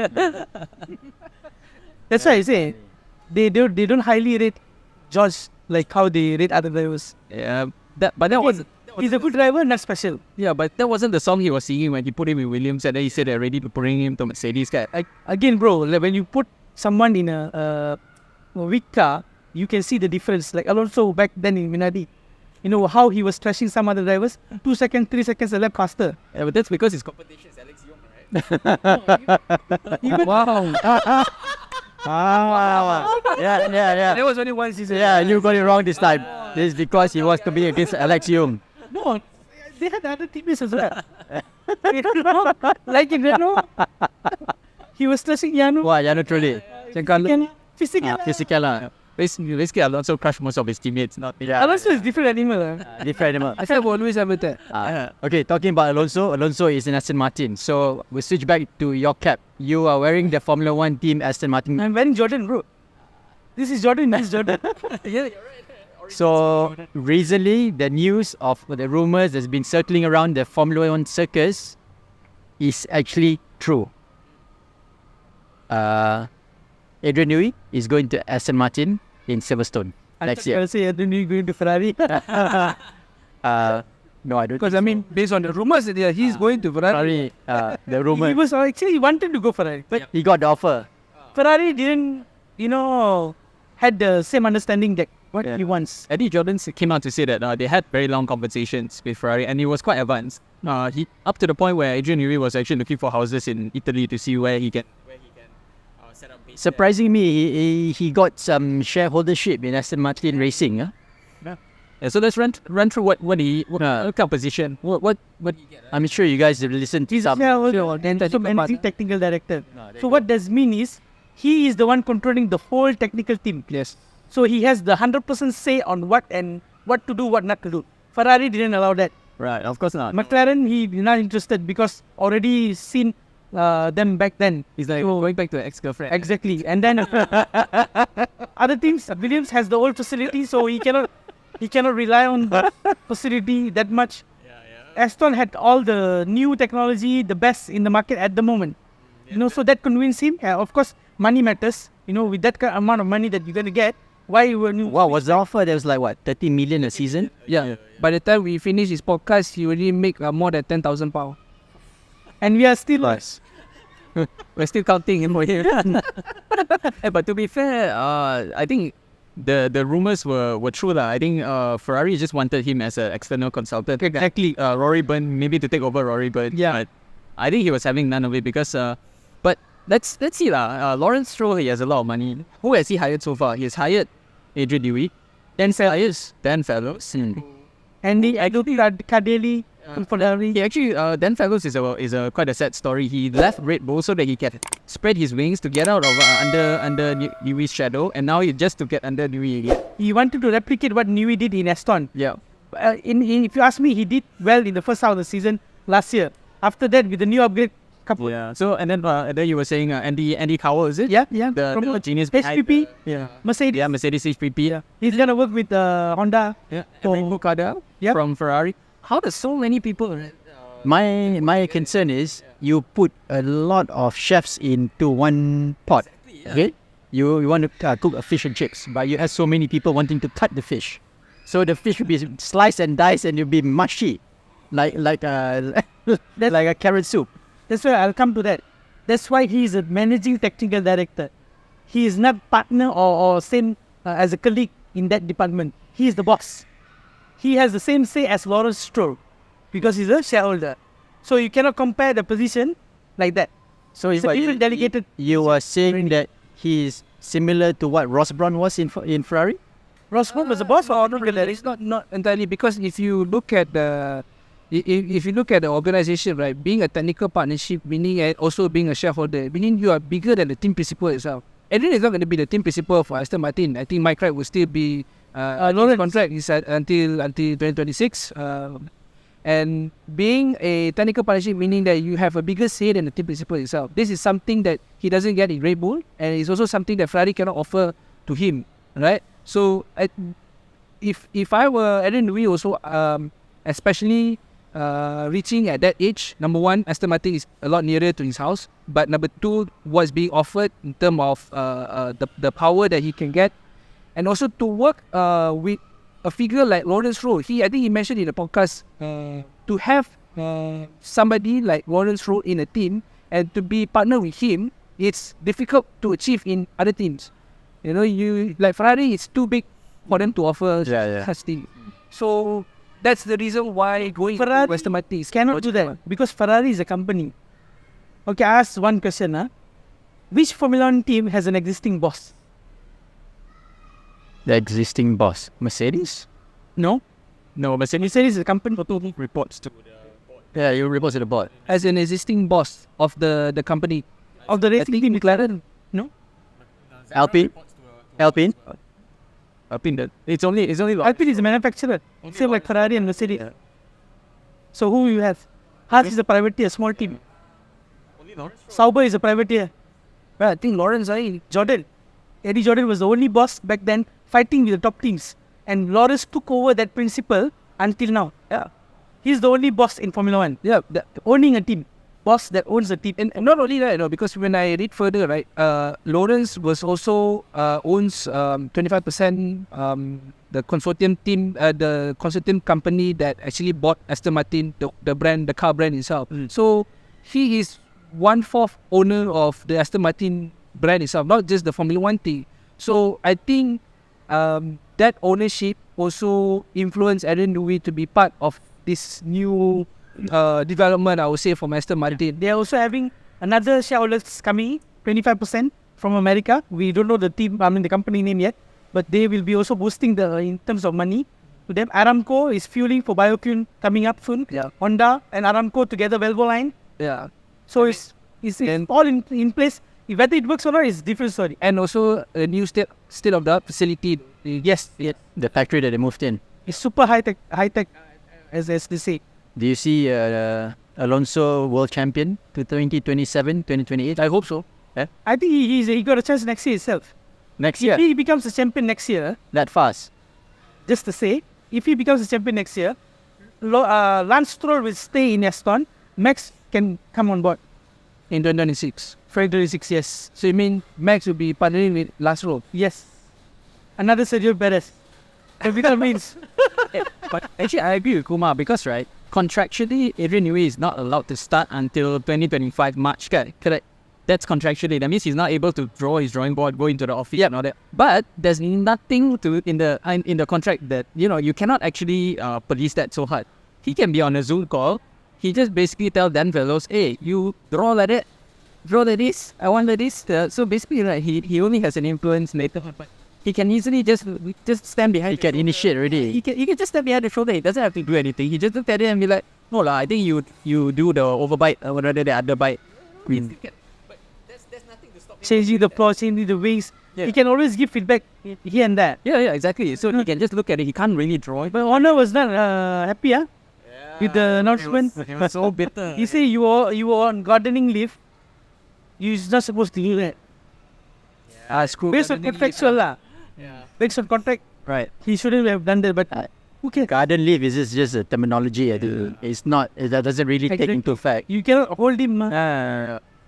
Speaker 1: That's why I say they don't highly rate George like how they rate other drivers.
Speaker 3: Yeah, but that was.
Speaker 1: He's a good driver, not special.
Speaker 3: Yeah, but that wasn't the song he was singing when he put him in Williams, and then he said they're ready to bring him to Mercedes.
Speaker 1: Again, bro, like when you put someone in a weak car, you can see the difference. Like Alonso back then in Minardi, how he was trashing some other drivers. 2 seconds, 3 seconds a lap faster.
Speaker 3: Yeah, but that's because his competition is Alex Young, right?
Speaker 1: Wow.
Speaker 2: Yeah.
Speaker 1: There was only one season.
Speaker 2: Yeah, you got it wrong this time. This is because he was competing against Alex Young.
Speaker 1: No, they had other teammates as well. Like in Renault, he was trashing Yano.
Speaker 2: Wah, Yano truly.
Speaker 1: Physical.
Speaker 2: Physical lah.
Speaker 3: Basically, Alonso crushed most of his teammates. Not
Speaker 2: Yeah.
Speaker 1: Alonso is different animal.
Speaker 2: Different animal.
Speaker 4: I said for Lewis Hamilton.
Speaker 2: Okay, talking about Alonso. Alonso is in Aston Martin. So we switch back to your cap. You are wearing the Formula 1 team Aston Martin.
Speaker 1: I'm wearing Jordan, bro. This is Jordan, that's Jordan.
Speaker 3: Yeah, you're right.
Speaker 2: So recently, the news of the rumors that's been circling around the Formula 1 circus is actually true. Adrian Newey is going to Aston Martin in Silverstone next year.
Speaker 1: I'll say Adrian Newey going to Ferrari.
Speaker 2: No, I don't.
Speaker 4: Because I mean, based on the rumors that he's going to Ferrari.
Speaker 2: Ferrari, the rumor.
Speaker 1: He was actually wanted to go Ferrari, but
Speaker 2: He got the offer.
Speaker 1: Ferrari didn't, had the same understanding that what
Speaker 2: Yeah.
Speaker 1: he wants.
Speaker 3: Eddie Jordan came out to say that they had very long conversations with Ferrari, and it was quite advanced. He up to the point where Adrian Newey was actually looking for houses in Italy to see where he can set up base.
Speaker 2: Surprising me, he got some shareholdership in Aston Martin Racing. Huh?
Speaker 3: Yeah, so let's run through what kind of position. What did he get?
Speaker 2: I'm sure you guys have listened to
Speaker 1: He's
Speaker 2: some.
Speaker 1: and managing technical director. So what does mean is he is the one controlling the whole technical team.
Speaker 4: Yes.
Speaker 1: So he has the 100% say on what to do, what not to do. Ferrari didn't allow that.
Speaker 3: Right, of course not.
Speaker 1: McLaren, he not interested because already seen them back then.
Speaker 3: He's like
Speaker 1: So-
Speaker 3: going back to an ex-girlfriend.
Speaker 1: Exactly. And then other teams, Williams has the old facility, so he cannot rely on the facility that much. Aston had all the new technology, the best in the market at the moment. So that convinced him. Of course, money matters. With that amount of money that you're gonna get, why were you?
Speaker 2: Wow, was the offer? There was like what, 30 million a season?
Speaker 4: Yeah. By the time we finish his podcast, he already make more than £10,000.
Speaker 1: And we are still.
Speaker 3: We're still counting him for him. But to be fair, I think the rumors were true lah. I think Ferrari just wanted him as an external consultant.
Speaker 1: Exactly.
Speaker 3: Rory Byrne, maybe to take over Rory Byrne.
Speaker 1: Yeah.
Speaker 3: But I think he was having none of it because. But let's see lah. Lawrence Stroll, he has a lot of money. Who has he hired so far? He's hired Adrian Newey. Then hires Dan Fellows.
Speaker 1: And I don't think that Cadelli for Ferrari.
Speaker 3: He actually, Dan Fellows is a quite a sad story. He left Red Bull so that he can spread his wings to get out of under Newey's shadow, and now he just to get under Newey again.
Speaker 1: He wanted to replicate what Newey did in Aston.
Speaker 3: Yeah.
Speaker 1: If you ask me, he did well in the first half of the season last year. After that, with the new upgrade, couple.
Speaker 3: Yeah. So and then you were saying Andy Cowell, is it?
Speaker 1: Yeah.
Speaker 3: The genius behind
Speaker 1: HPP,
Speaker 3: Yeah.
Speaker 1: Mercedes.
Speaker 3: Yeah, Mercedes HPP. Yeah.
Speaker 1: He's gonna work with Honda.
Speaker 3: Yeah.
Speaker 1: So-
Speaker 3: Enrico Cardell
Speaker 1: Yep.
Speaker 3: from Ferrari. How does so many people?
Speaker 2: My concern is you put a lot of chefs into one pot. Okay, you want to cook a fish and chips, but you have so many people wanting to cut the fish, so the fish will be sliced and diced and it'll be mushy, like a carrot soup.
Speaker 1: That's why I'll come to that. That's why he is a managing technical director. He is not partner or same as a colleague in that department. He is the boss. He has the same say as Lawrence Stroll because he's a shareholder. So you cannot compare the position like that.
Speaker 2: So
Speaker 1: It's a different delegated.
Speaker 2: You are saying that he is similar to what Ross Brown was in Ferrari?
Speaker 1: Ross Brown was the boss or not?
Speaker 4: It's not entirely, because if you look at the if you look at the organization, right, being a technical partnership, meaning and also being a shareholder, meaning you are bigger than the team principal itself. Adrian is not going to be the team principal for Aston Martin. I think Mike Wright will still be his contract is until 2026. And being a technical partnership, meaning that you have a bigger say than the team principal itself. This is something that he doesn't get in Red Bull, and it's also something that Ferrari cannot offer to him, right? So, if I were Adrian Newey also, especially reaching at that age, number one, Aston Martin is a lot nearer to his house. But number two, what's being offered in terms of the power that he can get, and also to work with a figure like Lawrence Stroll. I think he mentioned in the podcast to have somebody like Lawrence Stroll in a team and to be partner with him, it's difficult to achieve in other teams. You know, you like Ferrari, it's too big for them to offer such thing. So that's the reason why going
Speaker 1: Ferrari
Speaker 4: to Aston Martin
Speaker 1: cannot do that because Ferrari is a company. Okay, I ask one question. Which Formula 1 team has an existing boss?
Speaker 2: The existing boss, Mercedes?
Speaker 1: No.
Speaker 3: No, Mercedes
Speaker 1: Mercedes is a company.
Speaker 3: reports to the board.
Speaker 2: Yeah, you report to the board.
Speaker 4: as an existing boss of the company.
Speaker 1: Of the
Speaker 4: I
Speaker 1: racing
Speaker 4: think
Speaker 1: team,
Speaker 4: McLaren.
Speaker 2: Alpine? Alpine?
Speaker 3: Alpine, it's only
Speaker 1: Alpine is a manufacturer, same like Ferrari and Mercedes. So who you have? Haas is a privateer, small team. Sauber is a privateer.
Speaker 4: Well, I think Lawrence
Speaker 1: Jordan. Eddie Jordan was the only boss back then fighting with the top teams. And Lawrence took over that principle until now.
Speaker 4: Yeah.
Speaker 1: He's the only boss in Formula 1.
Speaker 4: Yeah,
Speaker 1: Owning a team. Boss that owns a team.
Speaker 4: and not only that, because when I read further, right, Lawrence was also owns 25% the consortium team, the consortium company that actually bought Aston Martin, the brand, the car brand itself. So he is 1/4 owner of the Aston Martin brand itself, not just the Formula 1 thing. So I think that ownership also influenced Adrian Newey to be part of this new development, I would say, from Aston Martin.
Speaker 1: They are also having another shareholders coming, 25% from America. We don't know the team, the company name yet, but they will be also boosting in terms of money to them. Aramco is fueling for biofuel coming up soon.
Speaker 4: Yeah.
Speaker 1: Honda and Aramco together, Valvoline.
Speaker 4: Yeah.
Speaker 1: So it's all in place. If whether it works or not is different story.
Speaker 4: And also a new state-of-the-art facility.
Speaker 1: Yes,
Speaker 2: The factory that they moved in.
Speaker 1: it's super high tech, as they say.
Speaker 2: Do you see Alonso world champion to 2027, 2028?
Speaker 4: I hope so.
Speaker 1: I think he got a chance next year itself.
Speaker 2: Next
Speaker 1: If
Speaker 2: year?
Speaker 1: he becomes a champion next year,
Speaker 2: That fast?
Speaker 1: just to say, if he becomes a champion next year, Lance Stroll will stay in Aston. Max can come on board.
Speaker 4: In 2026.
Speaker 1: February 6, yes.
Speaker 4: So you mean Max will be partnering with Lance Stroll?
Speaker 1: Yes. Another Sergio Perez. That means
Speaker 3: But actually, I agree with Kumar because, right, contractually, Adrian Newey is not allowed to start until 2025 March. Correct. That's contractually. That means he's not able to draw his drawing board, go into the office and all that. But there's nothing in the contract that, you cannot actually police that so hard. He can be on a Zoom call. He just basically tell Dan fellows, hey, you draw like that, draw like this, I want like this. So basically, right, he only has an influence later on, but he can easily just stand behind.
Speaker 2: He can initiate already.
Speaker 3: He can just stand behind the shoulder. He doesn't have to do anything. He just look at it and be like, no lah, I think you do the overbite or rather the underbite. But there's nothing to stop him.
Speaker 1: changing the floor, changing the wings.
Speaker 3: Yeah.
Speaker 1: He can always give feedback here and there.
Speaker 3: Yeah, exactly. So he can just look at it. He can't really draw it.
Speaker 1: But Honor was not happy with the announcement.
Speaker 3: He was so bitter.
Speaker 1: He said you were on gardening leave. You're not supposed to do that.
Speaker 4: Screw
Speaker 1: Based on contractual based on contract,
Speaker 3: Right.
Speaker 1: he shouldn't have done that. But who cares?
Speaker 2: Garden leave is just a terminology. I think. It's not. That doesn't really take
Speaker 1: Exactly.
Speaker 2: into effect.
Speaker 1: You cannot hold him.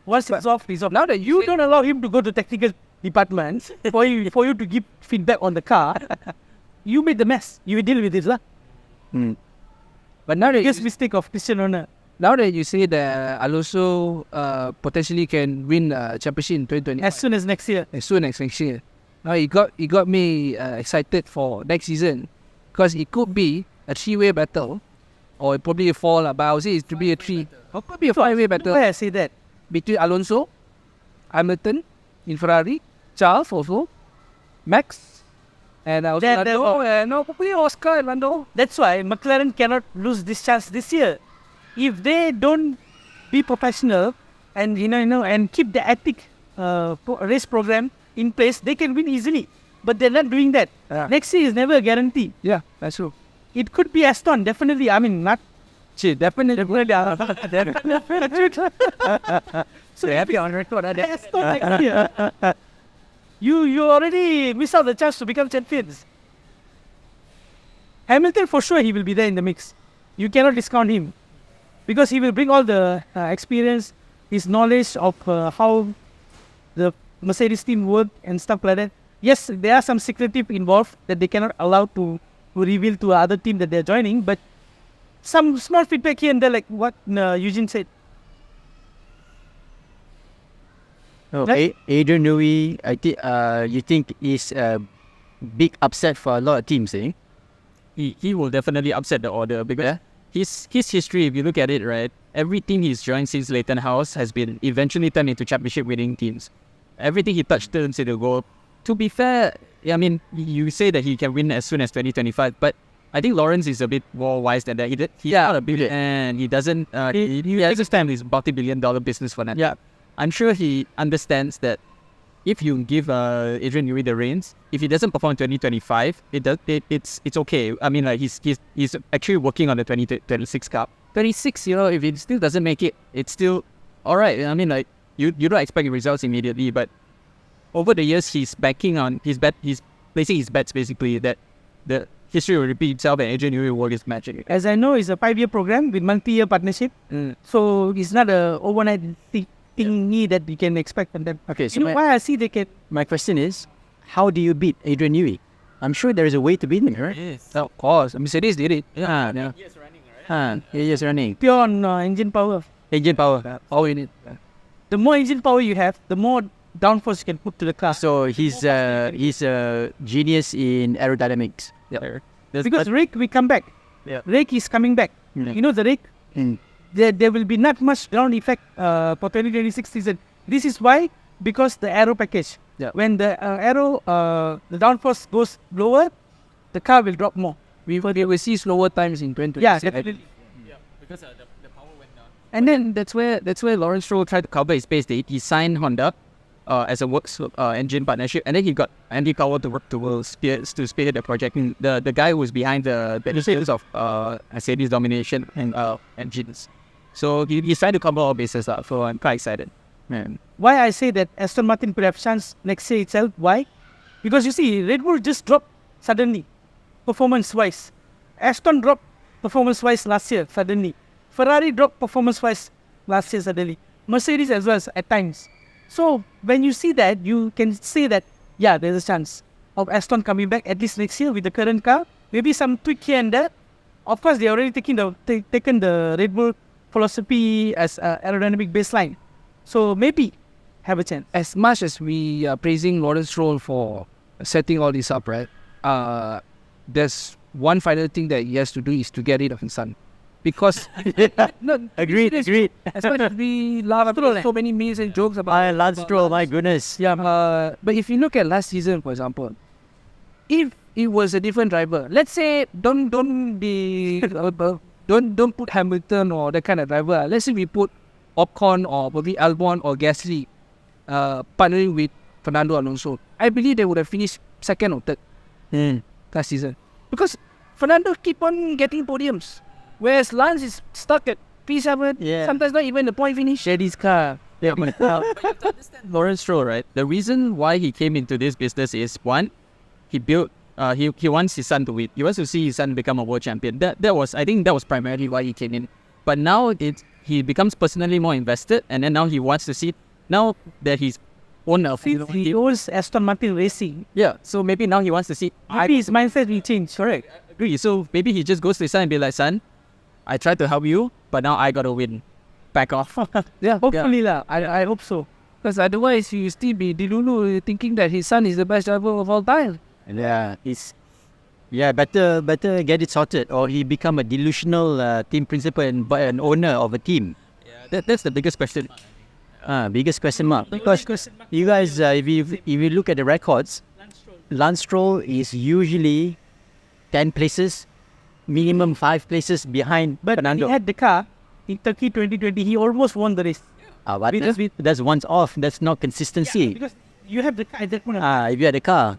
Speaker 1: Once it's off, it's off. Now that you don't allow him to go to technical department for you to give feedback on the car, you made the mess. You deal with this,
Speaker 4: But now that
Speaker 1: biggest mistake of Christian Horner.
Speaker 4: Now that you say that Alonso potentially can win championship in 2020,
Speaker 1: As soon as next year.
Speaker 4: as soon as next year, Now it got me excited for next season, because it could be a 3-way battle, or probably a 4 lah. But I would say it to be a 3, or could be a 5-way battle
Speaker 1: Why I say that?
Speaker 4: between Alonso, Hamilton in Ferrari, Charles also, Max, and also
Speaker 1: That-
Speaker 4: Lando, and probably Oscar and Lando.
Speaker 1: That's why McLaren cannot lose this chance this year. If they don't be professional and and keep the ethic race program in place, they can win easily. But they're not doing that.
Speaker 4: Yeah.
Speaker 1: Next year is never a guarantee.
Speaker 4: Yeah, that's true.
Speaker 1: It could be Aston, definitely. I mean, not
Speaker 4: Definitely.
Speaker 1: so happy on record. Aston next year. You already miss out the chance to become champions. Hamilton for sure he will be there in the mix. You cannot discount him because he will bring all the experience, his knowledge of how the Mercedes team work and stuff like that. Yes, there are some secretive involved that they cannot allow to reveal to other team that they're joining, but some small feedback here and there, like what Eugene said.
Speaker 2: Okay, Adrian Newey, I think you think is a big upset for a lot of teams, eh?
Speaker 3: He will definitely upset the order because his history, if you look at it, right, every team he's joined since Leighton House has been eventually turned into championship winning teams. Everything he touched turns into goal. To be fair, I mean, you say that he can win as soon as 2025, but I think Lawrence is a bit more wise than that. He's not a billionaire, and he doesn't. He has this time his multi-billion-dollar business for that.
Speaker 1: Yeah.
Speaker 3: I'm sure he understands that if you give Adrian Newey the reins, if he doesn't perform in 2025, it's okay. I mean, like he's actually working on the 2026 Cup. 26, if he still doesn't make it, it's still all right. I mean, like you don't expect results immediately, but over the years he's placing his bets basically that the history will repeat itself and Adrian Newey will work his magic.
Speaker 1: As I know, it's a 5-year program with multi-year partnership, so it's not a overnight thingy that you can expect from them.
Speaker 2: Okay, so
Speaker 1: Why I see they can.
Speaker 2: my question is, how do you beat Adrian Newey? I'm sure there is a way to beat him, right?
Speaker 3: Yes.
Speaker 4: Of course, Mercedes did it.
Speaker 2: Yeah.
Speaker 3: Years running, right?
Speaker 2: Years running.
Speaker 1: Pure on engine power.
Speaker 2: Engine power.
Speaker 4: All in it.
Speaker 1: The more engine power you have, the more downforce you can put to the car.
Speaker 2: So he's a genius in aerodynamics.
Speaker 3: Yeah.
Speaker 1: Because rake, we come back.
Speaker 2: Yeah.
Speaker 1: Rake is coming back.
Speaker 2: Yeah.
Speaker 1: You know the rake?
Speaker 2: Mm.
Speaker 1: There will be not much ground effect for 2026 season. This is why, because the aero package.
Speaker 2: Yeah.
Speaker 1: When the the downforce goes lower, the car will drop more.
Speaker 4: We will see slower times in 2026.
Speaker 1: Yeah, definitely.
Speaker 3: Yeah, because the power went down.
Speaker 1: And then
Speaker 3: That's where Lawrence Stroll tried to cover his space. He signed Honda as a works engine partnership, and then he got Andy Cowell to work to spearhead the project. And the guy who was behind the benefits of Mercedes domination and engines. So he's trying to cover all bases up. So I'm quite excited.
Speaker 2: Man.
Speaker 1: why I say that Aston Martin could have chance next year itself. Why? Because you see, Red Bull just dropped suddenly, performance-wise. Aston dropped performance-wise last year suddenly. Ferrari dropped performance-wise last year suddenly. Mercedes as well at times. So when you see that, you can say that yeah, there's a chance of Aston coming back at least next year with the current car. Maybe some tweak here and there. Of course, they already taken the Red Bull philosophy as aerodynamic baseline. So maybe have a chance.
Speaker 4: As much as we are praising Lawrence Stroll for setting all this up, right? There's one final thing that he has to do is to get rid of his son. Because no,
Speaker 2: Agreed.
Speaker 4: as much as we laugh at so many memes and jokes about
Speaker 2: Lance Stroll, my goodness.
Speaker 4: yeah, but if you look at last season, for example, if it was a different driver, let's say don't put Hamilton or that kind of driver. Let's say we put Ocon or probably Albon or Gasly partnering with Fernando Alonso. I believe they would have finished second or third last season because Fernando keep on getting podiums, whereas Lance is stuck at P7.
Speaker 2: Yeah.
Speaker 4: Sometimes not even the point finish.
Speaker 1: Shaddy's car.
Speaker 3: Lawrence Stroll, right? The reason why he came into this business is one, he built. He wants his son to win. He wants to see his son become a world champion. I think that was primarily why he came in. But now he becomes personally more invested, and then now he wants to see. Now that he's owned a
Speaker 1: Since he owns Aston Martin Racing,
Speaker 3: yeah, so maybe now he wants to see.
Speaker 1: maybe his mindset will change. Correct.
Speaker 3: Agree. So maybe he just goes to his son and be like, son, I tried to help you, but now I gotta win. Back off.
Speaker 1: Yeah, hopefully lah. I hope so.
Speaker 4: Because otherwise, you still be Dilulu thinking that his son is the best driver of all time.
Speaker 2: Yeah, better get it sorted, or he become a delusional team principal and an owner of a team.
Speaker 3: That's the biggest question.
Speaker 2: Biggest question mark. Because you guys, if you look at the records, Lance Stroll is usually 10 places, minimum 5 places behind
Speaker 1: But
Speaker 2: Fernando.
Speaker 1: he had the car in Turkey 2020. He almost won the race.
Speaker 2: But
Speaker 1: with-
Speaker 2: that's once off. That's not consistency.
Speaker 1: Because you have the car at that point.
Speaker 2: If you had a car,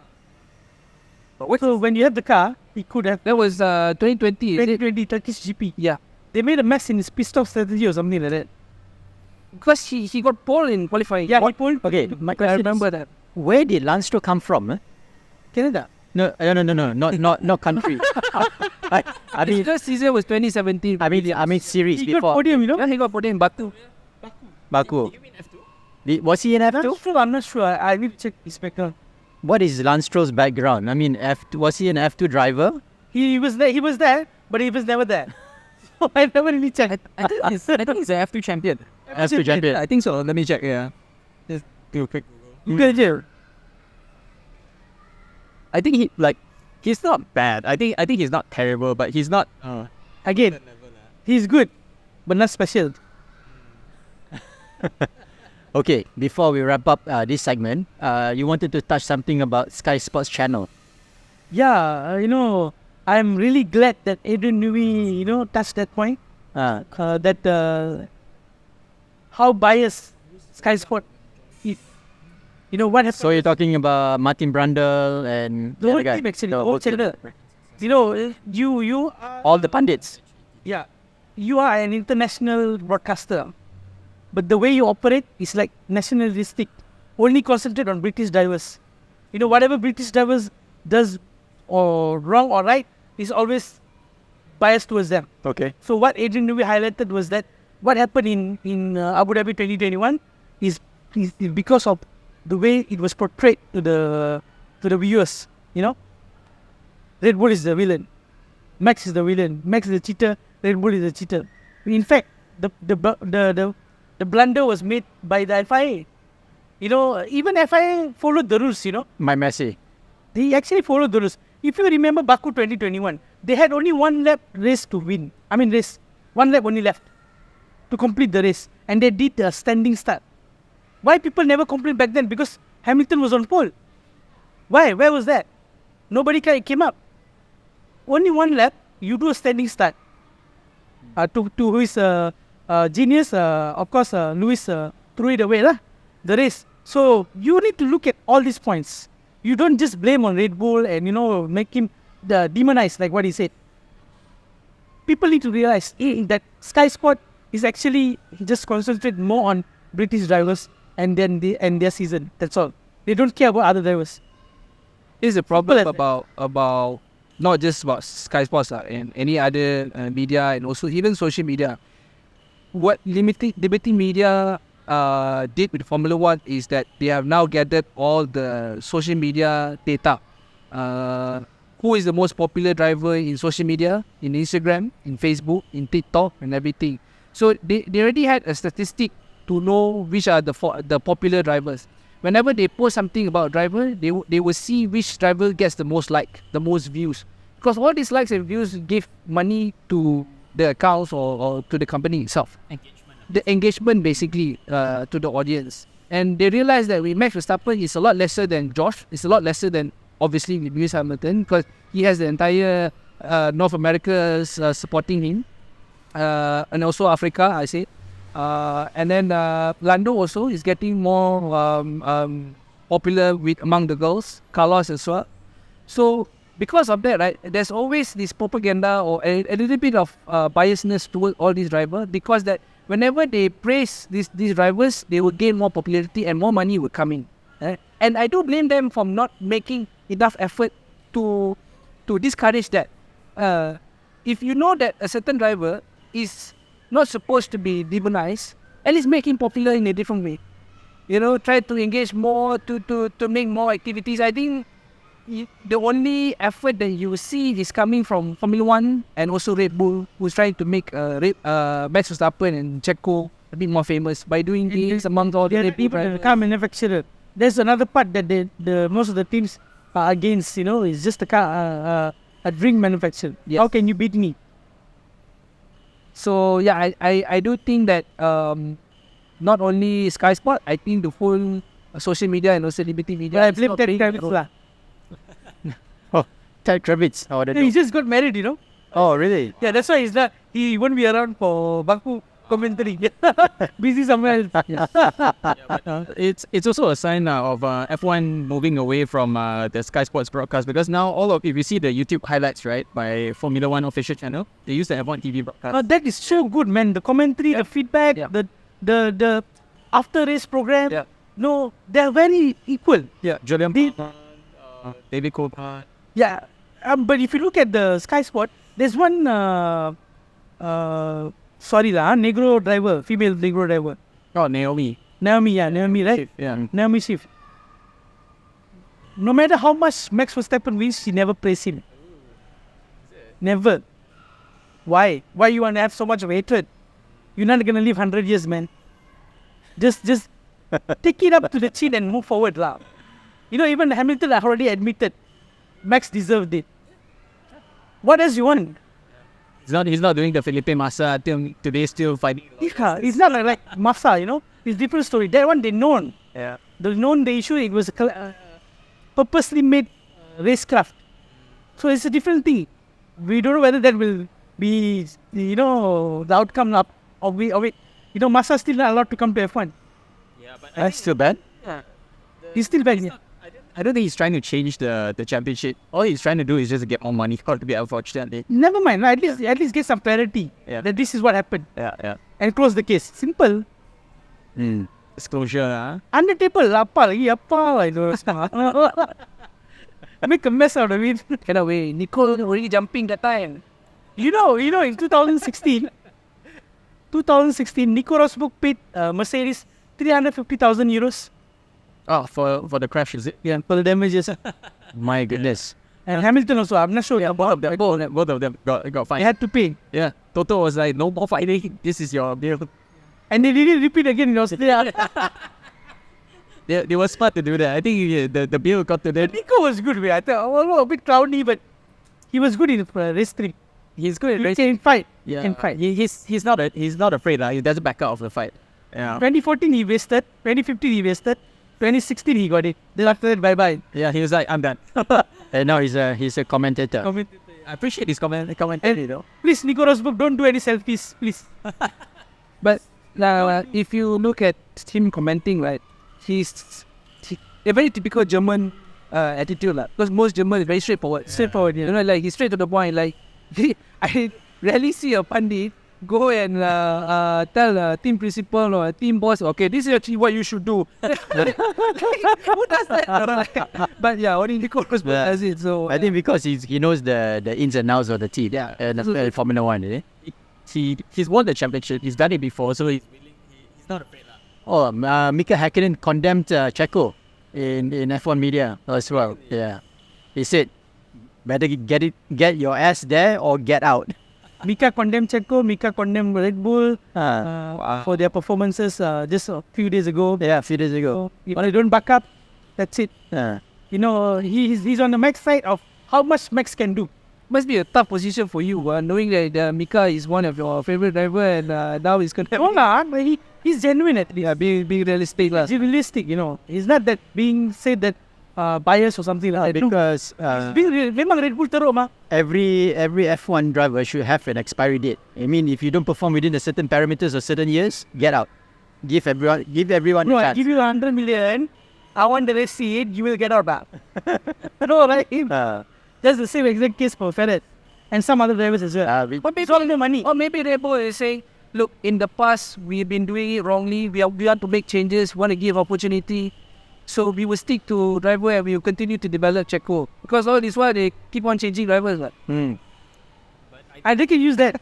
Speaker 1: So when you have the car, he could have
Speaker 4: That was 2020. Is it?
Speaker 1: 2020 Turkish GP.
Speaker 4: Yeah.
Speaker 1: They made a mess in his pit stop strategy or something like that.
Speaker 4: Because he got pole in qualifying.
Speaker 1: Yeah, he pulled.
Speaker 2: okay. My
Speaker 4: I
Speaker 2: question
Speaker 4: remember
Speaker 2: is,
Speaker 4: that.
Speaker 2: where did Lance Stroll come from?
Speaker 1: Canada.
Speaker 2: No, not country. I
Speaker 4: His
Speaker 2: mean,
Speaker 4: first season was 2017.
Speaker 2: I mean series
Speaker 1: He got
Speaker 2: before
Speaker 1: podium, you know.
Speaker 4: Yeah, he got podium in Baku.
Speaker 2: Baku. Was he in F2?
Speaker 1: I'm not sure. I need to check his background.
Speaker 2: What is Lance Stroll's background? I mean, was he an F2 driver?
Speaker 1: He was there, but he was never there. So I never really checked.
Speaker 3: I think he's an F2 champion.
Speaker 2: F2 champion.
Speaker 3: I think so. Let me check. Yeah, just do a quick Google.
Speaker 1: Google here.
Speaker 3: I think he's not bad. I think he's not terrible, but he's not.
Speaker 1: Again, he's good, but not special.
Speaker 2: Okay, before we wrap up this segment, you wanted to touch something about Sky Sports Channel.
Speaker 1: Yeah, I'm really glad that Adrian Newey, touched that point. That how biased Sky Sport is. What happened?
Speaker 2: So you're talking about Martin Brundle and
Speaker 1: The whole
Speaker 2: other guy?
Speaker 1: team actually,
Speaker 2: The
Speaker 1: the whole
Speaker 2: team.
Speaker 1: channel. You are,
Speaker 2: All the pundits.
Speaker 1: yeah, you are an international broadcaster, but the way you operate is like nationalistic. Only concentrate on British drivers. Whatever British drivers does or wrong or right is always biased towards them.
Speaker 2: Okay.
Speaker 1: So what Adrian Newey highlighted was that what happened in Abu Dhabi 2021 is because of the way it was portrayed to the viewers. Red Bull is the villain, Max is the villain, Max is the cheater, Red Bull is the cheater. In fact, the blunder was made by the FIA. Even FIA followed the rules.
Speaker 2: My Messi.
Speaker 1: They actually followed the rules. If you remember Baku 2021, they had only one lap race to win. One lap only left to complete the race. And they did a standing start. Why people never complained back then? Because Hamilton was on pole. Why? Where was that? Nobody came up. Only one lap, you do a standing start. To his genius, of course, Lewis threw it away, the race. So you need to look at all these points. You don't just blame on Red Bull and make him demonized like what he said. People need to realize that Sky Sport is actually just concentrate more on British drivers and their season. That's all. They don't care about other drivers.
Speaker 4: It's a problem
Speaker 1: Simple as
Speaker 4: about not just about Sky Sports and any other media and also even social media. What limiting media did with Formula One is that they have now gathered all the social media data. Who is the most popular driver in social media, in Instagram, in Facebook, in TikTok, and everything. So they already had a statistic to know which are the popular drivers. Whenever they post something about a driver, they will see which driver gets the most the most views. Because all these likes and views give money to the accounts or to the company itself. The engagement basically to the audience. And they realize that with Max Verstappen is a lot lesser than Josh. It's a lot lesser than obviously with Lewis Hamilton because he has the entire North America supporting him. And also Africa, I say. And then Lando also is getting more popular among the girls, Carlos as well. So because of that, right, there's always this propaganda or a little bit of biasness toward all these drivers because that whenever they praise these drivers, they will gain more popularity and more money will come in. And I do blame them for not making enough effort to discourage that. If you know that a certain driver is not supposed to be demonized, at least make him popular in a different way. Try to engage more, to make more activities. I think the only effort that you see is coming from Formula One and also Red Bull, who's trying to make Max Verstappen and Checo a bit more famous by doing this amongst all
Speaker 1: They
Speaker 4: the
Speaker 1: are people
Speaker 4: drivers.
Speaker 1: that car manufacturer. There's another part that the most of the teams are against. It's just a car, a drink manufacturer.
Speaker 4: Yes.
Speaker 1: How can you beat me?
Speaker 4: So yeah, I do think that not only Sky Sport, I think the whole social media and also Liberty Media.
Speaker 1: But I
Speaker 4: is
Speaker 1: blame
Speaker 4: not
Speaker 1: Ted
Speaker 4: playing a
Speaker 1: Kravitz
Speaker 4: role.
Speaker 1: lah.
Speaker 2: Ted Kravitz. Oh,
Speaker 1: He just got married.
Speaker 2: oh, really?
Speaker 1: Yeah, that's why he won't be around for Baku commentary. Busy somewhere else.
Speaker 3: It's also a sign of F1 moving away from the Sky Sports broadcast, because now if you see the YouTube highlights, right, by Formula One official channel, they use the F1 TV broadcast.
Speaker 1: That is so good, man. The commentary, the feedback,
Speaker 4: Yeah.
Speaker 1: the after race program.
Speaker 4: Yeah.
Speaker 1: No, they're very equal.
Speaker 3: Yeah, Julian
Speaker 1: They-
Speaker 3: David Coulthard.
Speaker 1: Yeah. But if you look at the Sky Sport, there's one Negro driver, female Negro driver.
Speaker 3: Oh, Naomi.
Speaker 1: Naomi, right?
Speaker 3: Yeah.
Speaker 1: Naomi Schiff. No matter how much Max Verstappen wins, she never praised him. Never. Why? Why you want to have so much of hatred? You're not gonna live 100 years, man. Just take it up to the chin and move forward, lah. Even Hamilton already admitted Max deserved it. What else you want?
Speaker 3: He's not doing the Felipe Massa until today, still fighting.
Speaker 1: Yeah, it's not like Massa, It's different story. That one they known.
Speaker 3: Yeah.
Speaker 1: They known the issue. It was a purposely made racecraft. So it's a different thing. We don't know whether that will be, the outcome of it. Massa still not allowed to come to F1.
Speaker 3: Yeah, but
Speaker 2: That's still bad.
Speaker 1: He's still back. Yeah.
Speaker 3: I don't think he's trying to change the championship. All he's trying to do is just get more money. To be unfortunately.
Speaker 1: Never mind. At least get some clarity that this is what happened
Speaker 3: Yeah.
Speaker 1: and close the case. Simple.
Speaker 3: Disclosure.
Speaker 1: Under table, apa lah itu. Make a mess out of it.
Speaker 4: Cannot wait. Nicole already jumping that time.
Speaker 1: In 2016, Nico Rosberg paid Mercedes 350,000 euros
Speaker 3: Oh, for the crash, is it?
Speaker 1: for the damages.
Speaker 2: My goodness.
Speaker 1: And Hamilton also, I'm not sure.
Speaker 3: Both of them got
Speaker 1: They
Speaker 3: fined.
Speaker 1: had to pay.
Speaker 3: Yeah. Toto was like, no more fighting. This is your deal.
Speaker 1: And they didn't repeat again in Australia.
Speaker 3: They were smart to do that. I think the bill got to them.
Speaker 1: Nico was good. I thought, a bit cloudy, but he was good in race 3.
Speaker 3: He's good at
Speaker 1: He
Speaker 3: racing.
Speaker 1: can fight.
Speaker 3: Yeah.
Speaker 1: Can fight.
Speaker 3: He's not afraid. He doesn't back out of the fight. Yeah.
Speaker 1: 2014 he wasted. 2015 he wasted. 2016 he got it. Then after that, bye-bye.
Speaker 3: Yeah. He was like, I'm done.
Speaker 2: And now he's a commentator.
Speaker 3: I appreciate his commentary, though.
Speaker 1: Please, Nico Rosberg, don't do any selfies, please.
Speaker 4: But now, if you look at him commenting, right, he's a very typical German attitude, because most German is very straightforward.
Speaker 1: Straightforward, yeah.
Speaker 4: Like he's straight to the point. Like I rarely see a pundit go and tell a team principal or a team boss, okay, this is actually what you should do. Who does that? But yeah, only Nico Rosberg does it. So
Speaker 2: I think because he knows the ins and outs of the team.
Speaker 4: Yeah.
Speaker 2: And Formula One, is it?
Speaker 3: He's won the championship. He's done it before, so he's not afraid.
Speaker 2: Oh, Mika Häkkinen condemned Checo in F1 media as well. Yeah. He said, better get your ass there or get out.
Speaker 1: Mika condemned Checo, Mika condemned Red Bull for their performances just a few days ago.
Speaker 2: Yeah, a few days ago.
Speaker 1: So if they don't back up, that's it. He's on the Max side of how much Max can do.
Speaker 4: must be a tough position for you, knowing that Mika is one of your favorite driver and now he's gonna
Speaker 1: No lah, but he's genuine at least.
Speaker 4: being realistic lah.
Speaker 1: He's realistic, He's not that being said that bias or something like that. No.
Speaker 2: Because
Speaker 1: Memang Red Bull teruk mah.
Speaker 2: every F1 driver should have an expiry date. I mean, if you don't perform within a certain parameters or certain years, get out. Give everyone
Speaker 1: No,
Speaker 2: a
Speaker 1: I
Speaker 2: chance.
Speaker 1: give you 100 million. I want the race seat. You will get out back. No, right? That's the same exact case for Ferret and some other drivers as well. It's all the money.
Speaker 4: Or maybe Red Bull is saying, look, in the past we've been doing it wrongly. We want to make changes. Want to give opportunity. So we will stick to driver and we will continue to develop Checo. Because all this while they keep on changing drivers.
Speaker 1: And they can use that.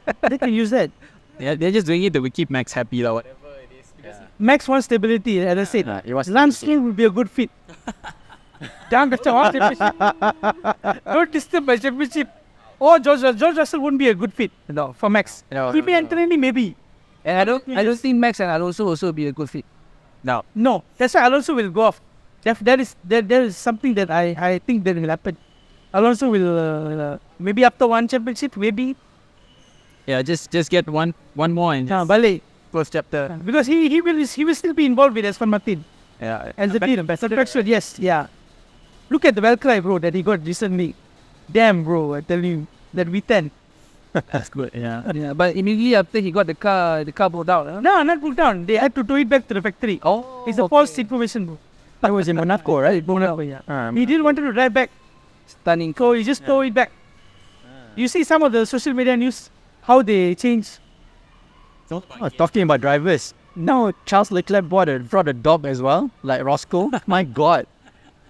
Speaker 3: Yeah, they're just doing it to keep Max happy or whatever it is. Because
Speaker 1: Max wants stability, as I said.
Speaker 2: It was
Speaker 1: Lance Stroll would be a good fit. Don't disturb my championship. Or George Russell wouldn't be a good fit for Max.
Speaker 2: No,
Speaker 1: He'll be entertaining maybe.
Speaker 4: And I don't think Max and Alonso also be a good fit.
Speaker 1: No, that's why Alonso will go off. There is something that I think that will happen. Alonso will maybe after one championship, maybe
Speaker 3: Yeah, just get one more and just
Speaker 1: balik.
Speaker 3: close chapter.
Speaker 1: Because he will still be involved with Aston Martin
Speaker 3: Yeah.
Speaker 1: as the team ambassador. Yes, yeah. Look at the Valkyrie, bro, that he got recently. Damn, bro, I tell you that V10.
Speaker 3: That's good. Yeah.
Speaker 4: Yeah, but immediately after he got the car broke down. Huh?
Speaker 1: No, not put down. They had to tow it back to the factory.
Speaker 4: Oh,
Speaker 1: It's a false information, bro.
Speaker 2: That was in Monaco, right?
Speaker 1: Monaco, yeah. He didn't want to drive back,
Speaker 4: Stunning.
Speaker 1: so he just tow it back. You see some of the social media news, how they change.
Speaker 2: Talking about drivers. Now Charles Leclerc brought a dog as well, like Roscoe. My God.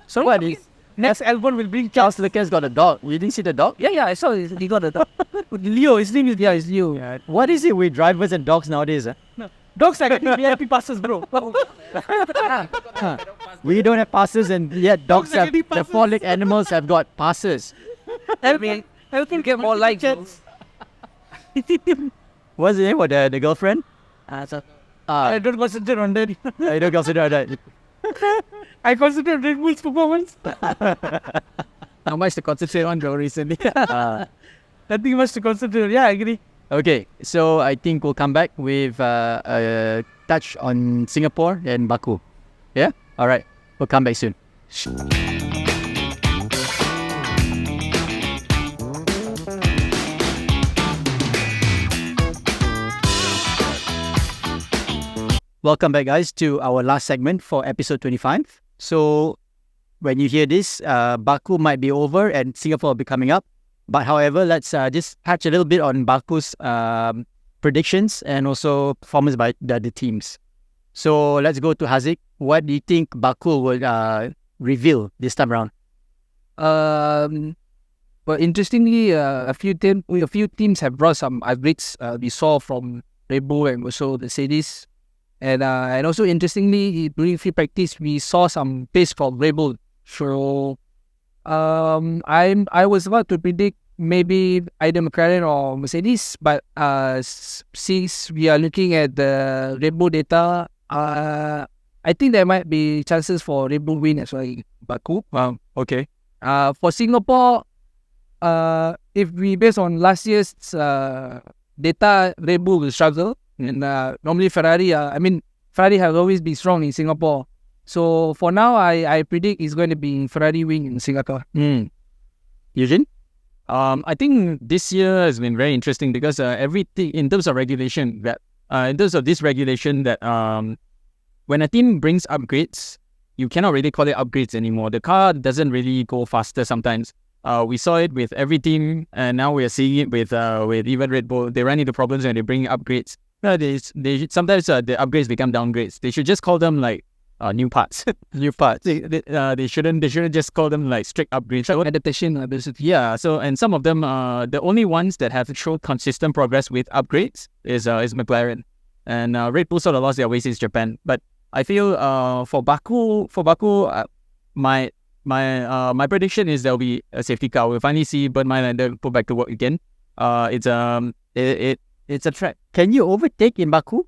Speaker 2: So what is
Speaker 1: Next Albon will bring
Speaker 2: Charles Leclerc's got a dog? You didn't see the dog?
Speaker 4: Yeah, I saw he got a dog.
Speaker 1: Leo. His name is
Speaker 4: It's you.
Speaker 2: Yeah. What is it with drivers and dogs nowadays?
Speaker 1: Dogs are getting VIP passes, bro.
Speaker 2: We don't have passes, and yet dogs
Speaker 1: Dogs are
Speaker 2: have
Speaker 1: getting
Speaker 2: the
Speaker 1: passes.
Speaker 2: four-leg animals have got passes.
Speaker 4: I mean, I can get more likes. bro.
Speaker 2: What's the name of the girlfriend?
Speaker 1: I don't concentrate on that.
Speaker 2: I don't consider that.
Speaker 1: I concentrate on Red Bull's performance.
Speaker 3: How much to concentrate on though recently?
Speaker 1: Nothing much to concentrate on. Yeah, I agree.
Speaker 2: Okay, so I think we'll come back with a touch on Singapore and Baku. Yeah? All right. We'll come back soon. Welcome back, guys, to our last segment for episode 25. So, when you hear this, Baku might be over and Singapore will be coming up. But however, let's just touch a little bit on Baku's predictions and also performance by the teams. So, let's go to Haziq. What do you think Baku will reveal this time around?
Speaker 4: But interestingly, a few teams have brought some upgrades. We saw from Red Bull and also the Mercedes. And also interestingly, during free practice, we saw some pace from Red Bull. So I was about to predict maybe either McLaren or Mercedes, but since we are looking at the Red Bull data, I think there might be chances for Red Bull win as well in Baku.
Speaker 2: Wow, okay.
Speaker 4: For Singapore, if we based on last year's data, Red Bull will struggle. And normally Ferrari has always been strong in Singapore. So for now, I predict it's going to be Ferrari win in Singapore.
Speaker 2: Eugene?
Speaker 3: I think this year has been very interesting because everything in terms of regulation that when a team brings upgrades, you cannot really call it upgrades anymore. The car doesn't really go faster sometimes. We saw it with every team, and now we are seeing it with even Red Bull. They run into problems when they bring upgrades. Sometimes the upgrades become downgrades. They should just call them like new parts.
Speaker 2: New parts.
Speaker 3: They shouldn't just call them like strict upgrades.
Speaker 4: Adaptation, basically.
Speaker 3: Yeah. So and some of them, the only ones that have shown consistent progress with upgrades is McLaren, and Red Bull sort of lost their way since Japan. But I feel for Baku, my prediction is there'll be a safety car. We'll finally see Bernd Maylander put back to work again. It's a track.
Speaker 2: Can you overtake in Baku?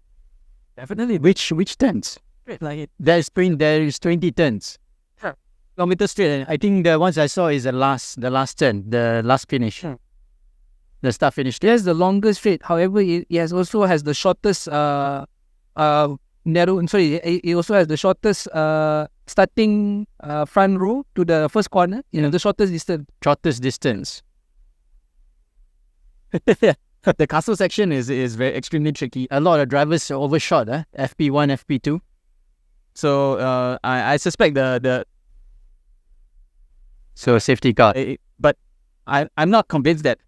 Speaker 3: Definitely.
Speaker 2: Which turns?
Speaker 3: Like it.
Speaker 2: There is 20 turns. Kilometer straight. And I think the ones I saw is the last turn, the last finish. The start finish.
Speaker 4: There's the longest straight. However, it also has the shortest it also has the shortest starting front row to the first corner. The shortest distance.
Speaker 2: Shortest distance.
Speaker 3: The castle section is very extremely tricky.
Speaker 2: A lot of drivers overshot, FP1, FP2.
Speaker 3: So I suspect
Speaker 2: So safety car.
Speaker 3: But I'm not convinced that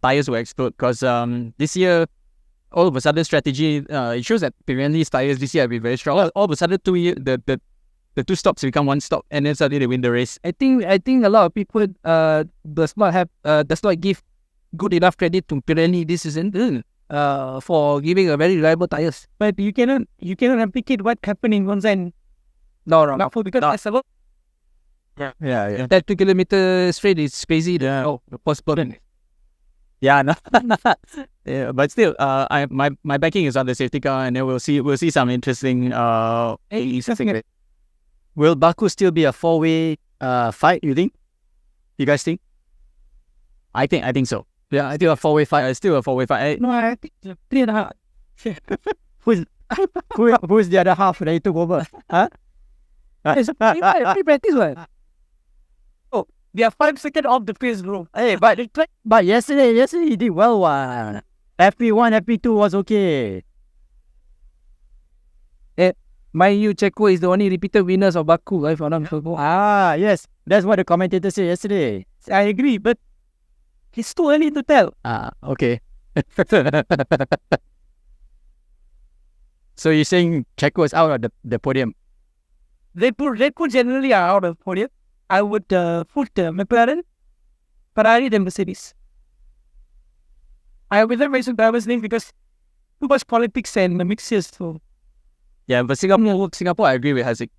Speaker 3: tires will explode because this year all of a sudden strategy it shows that Pirelli's tires this year have been very strong. All of a sudden the two stops become one stop and then suddenly they win the race.
Speaker 4: I think a lot of people does not give good enough credit to Pirelli this season for giving a very reliable tires.
Speaker 1: But you cannot replicate what happened in Monza and
Speaker 4: No.
Speaker 1: because that's a lot.
Speaker 2: Yeah.
Speaker 4: That 2 kilometer straight is crazy.
Speaker 3: Yeah.
Speaker 4: Oh, possible.
Speaker 3: Yeah, no. Yeah, but still, my backing is on the safety car, and then we'll see some interesting
Speaker 2: Will Baku still be a four-way fight, you think? You guys think?
Speaker 3: I think so.
Speaker 2: Yeah, still a four-way fight.
Speaker 3: Still a four-way fight.
Speaker 1: No, I think 3.5.
Speaker 2: Who's the other half that you took over? Huh?
Speaker 1: It's free practice, one. Oh, they are 5 seconds off the pace, bro.
Speaker 2: Hey, but yesterday he did well. FP1, FP2 was okay.
Speaker 4: Mind you, Checo is the only repeated winners of Baku, if I'm not mistaken.
Speaker 2: Yes, that's what the commentator said yesterday.
Speaker 1: I agree, but it's too early to tell.
Speaker 2: Okay. So you're saying Checo is out of the podium?
Speaker 1: Red Bull generally are out of podium. I would put McLaren, Ferrari, then Mercedes. I without mention driver's name because too much politics and mixtures. So
Speaker 3: Yeah, but Singapore, I agree with Haziq.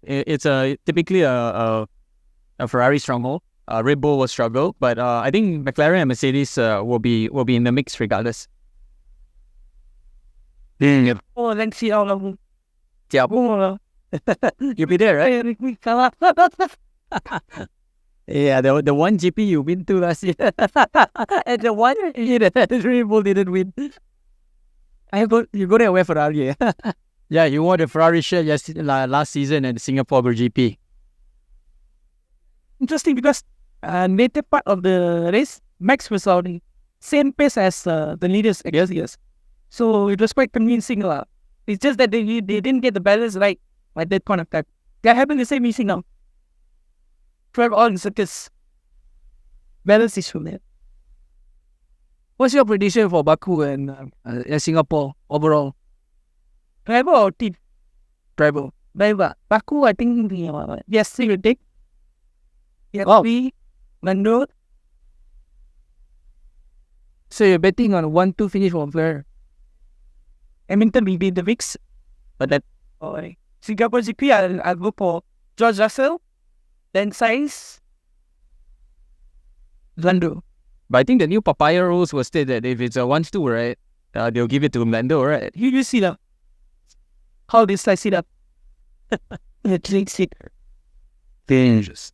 Speaker 3: It's typically a Ferrari stronghold. Red Bull will struggle, but I think McLaren and Mercedes will be in the mix regardless.
Speaker 1: oh, let's see how long.
Speaker 2: You'll be there, right? Yeah, the one GP you win to last year. And the one Red Bull didn't win. You go there and wear Ferrari. Yeah, you wore the Ferrari shirt last season at the Singapore GP.
Speaker 1: Interesting because later part of the race, Max was on the same pace as the leaders. Yes. So it was quite convincing. It's just that they didn't get the balance right at that point of time. They're having the same issue now. 12 all in circus. Balance issue there.
Speaker 4: What's your prediction for Baku and Singapore overall?
Speaker 1: Driver or team?
Speaker 4: Driver.
Speaker 1: Driver. Baku, I think yes, he will take. Yeah,
Speaker 2: Wow.
Speaker 1: Lando.
Speaker 4: So you're betting on 1-2 finish for McLaren?
Speaker 1: Hamilton will be in the mix.
Speaker 2: But that
Speaker 1: Singapore GP, I'll go for George Russell, then Sainz, Lando.
Speaker 3: But I think the new papaya rules will state that if it's a 1-2, right, they'll give it to Lando, right?
Speaker 1: You see now how they slice it up. It's it.
Speaker 3: Dangerous.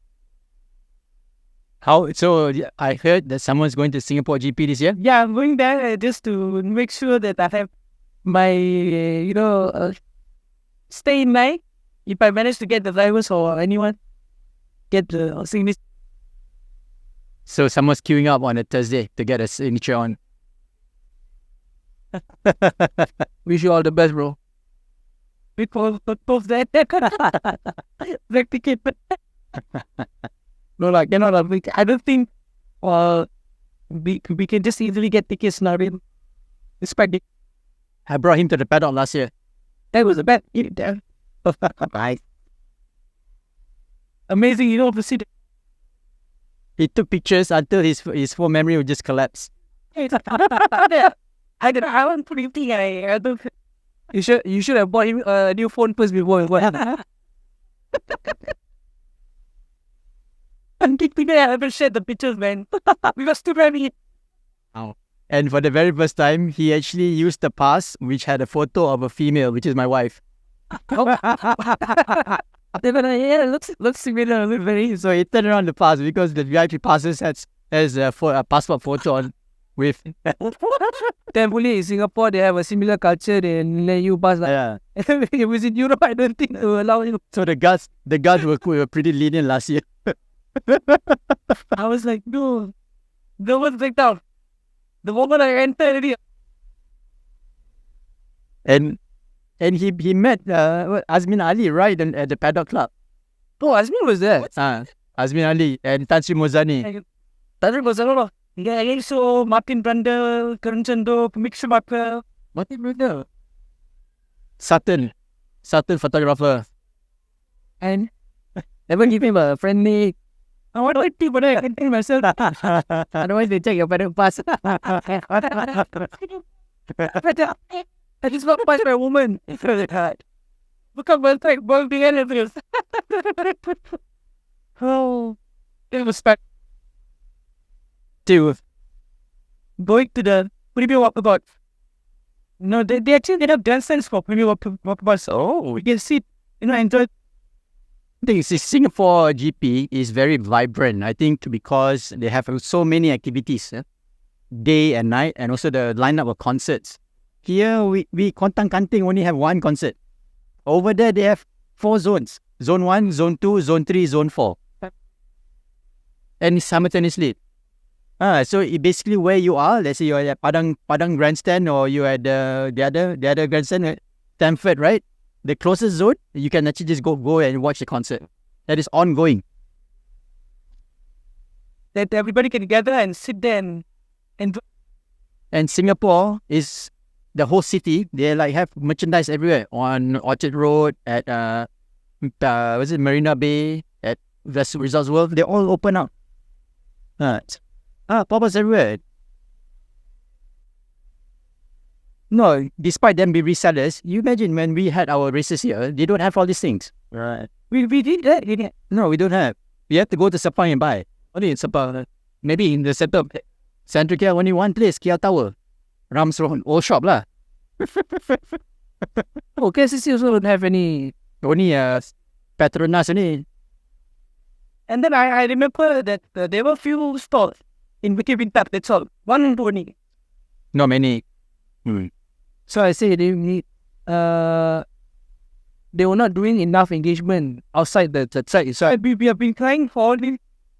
Speaker 2: So I heard that someone's going to Singapore GP this year.
Speaker 1: Yeah, I'm going there just to make sure that I have my, stay in line. If I manage to get the drivers or anyone, get the signature.
Speaker 2: So someone's queuing up on a Thursday to get a signature on.
Speaker 4: Wish you all the best, bro.
Speaker 1: We post that. Black ticket. No, cannot. I don't think we can just easily get tickets now. Despite it.
Speaker 2: I brought him to the paddock last year.
Speaker 1: That was a bad hit there.
Speaker 2: Nice.
Speaker 1: Amazing, to see that.
Speaker 2: He took pictures until his phone memory would just collapse.
Speaker 1: I want to think I don't.
Speaker 4: You should have bought him a new phone first before.
Speaker 1: I'm thinking I haven't shared the pictures, man. We were still having it.
Speaker 2: And for the very first time, he actually used the pass, which had a photo of a female, which is my wife.
Speaker 1: Yeah, looks similar. Look very.
Speaker 2: So he turned around the pass because the VIP passes has a passport photo on with.
Speaker 4: Thankfully, in Singapore, they have a similar culture. They let you pass.
Speaker 2: Yeah.
Speaker 4: If it was in Europe, I don't think they will allow you.
Speaker 2: So the guards were pretty lenient last year.
Speaker 1: I was like, no one's break down. The moment I entered,
Speaker 2: and he met Azmin Ali right at the paddock club.
Speaker 4: Oh, Azmin was there.
Speaker 2: Azmin Ali and Tan Sri Mozani.
Speaker 1: That was a lot. Yeah, I saw Martin Brundle, Karan Chando, Mick Schumacher.
Speaker 2: Martin Brundle. Sutton photographer.
Speaker 1: And
Speaker 4: Never give him a friendly.
Speaker 1: I want to tip, but I can tell myself.
Speaker 4: Otherwise, they check your paddock pass.
Speaker 1: I just walked past my woman. Look at my track, ball behind it. Oh, it was bad.
Speaker 2: Two.
Speaker 1: Going to the premium walkabout. No, they actually have grandstands for premium walkabouts.
Speaker 2: Oh,
Speaker 1: We can sit, enjoy.
Speaker 2: thing is, Singapore GP is very vibrant. I think because they have so many activities, day and night, and also the lineup of concerts. Here we Kontang Kanting only have one concert. Over there they have 4 zones: Zone 1, Zone 2, Zone 3, Zone 4, and simultaneously. So basically where you are, let's say you're at Padang Grandstand, or you're at the other grandstand at Stamford, right? The closest zone, you can actually just go and watch the concert. That is ongoing.
Speaker 1: That everybody can gather and sit there and
Speaker 2: And Singapore is the whole city. They have merchandise everywhere on Orchard Road, at Marina Bay, at Resorts World. They all open up. Pop-ups everywhere. No, despite them being resellers, you imagine when we had our races here, they don't have all these things.
Speaker 1: Right. We did that.
Speaker 2: No, we don't have. We have to go to Sepang and buy.
Speaker 3: Only in Sepang. Maybe in the setup.
Speaker 2: Central Kia only one place, Kia Tower. Rams Road, old shop lah.
Speaker 4: Oh, KCC also don't have any.
Speaker 2: Only Petronas only.
Speaker 1: And then I remember that there were few stores in Bukit Bintang. That's all. One only.
Speaker 2: Not many.
Speaker 4: So I say they were not doing enough engagement outside the site itself.
Speaker 1: We have been trying for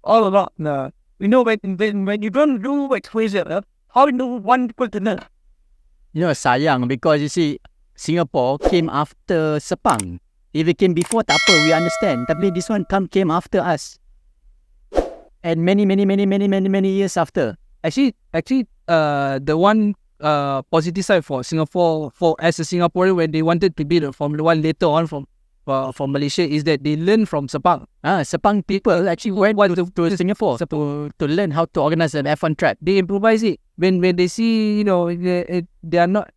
Speaker 1: all along. When you don't do exposure, how do one people to know?
Speaker 2: Sayang, because you see, Singapore came after Sepang. If it came before, tak apa, we understand. Tapi this one came after us. And many years after.
Speaker 4: Actually, the one positive side for Singapore, as a Singaporean, when they wanted to be the Formula One later on from Malaysia, is that they learn from Sepang.
Speaker 2: Sepang people actually went to Singapore to learn how to organize an F1 track.
Speaker 4: They improvise it when they see they are not,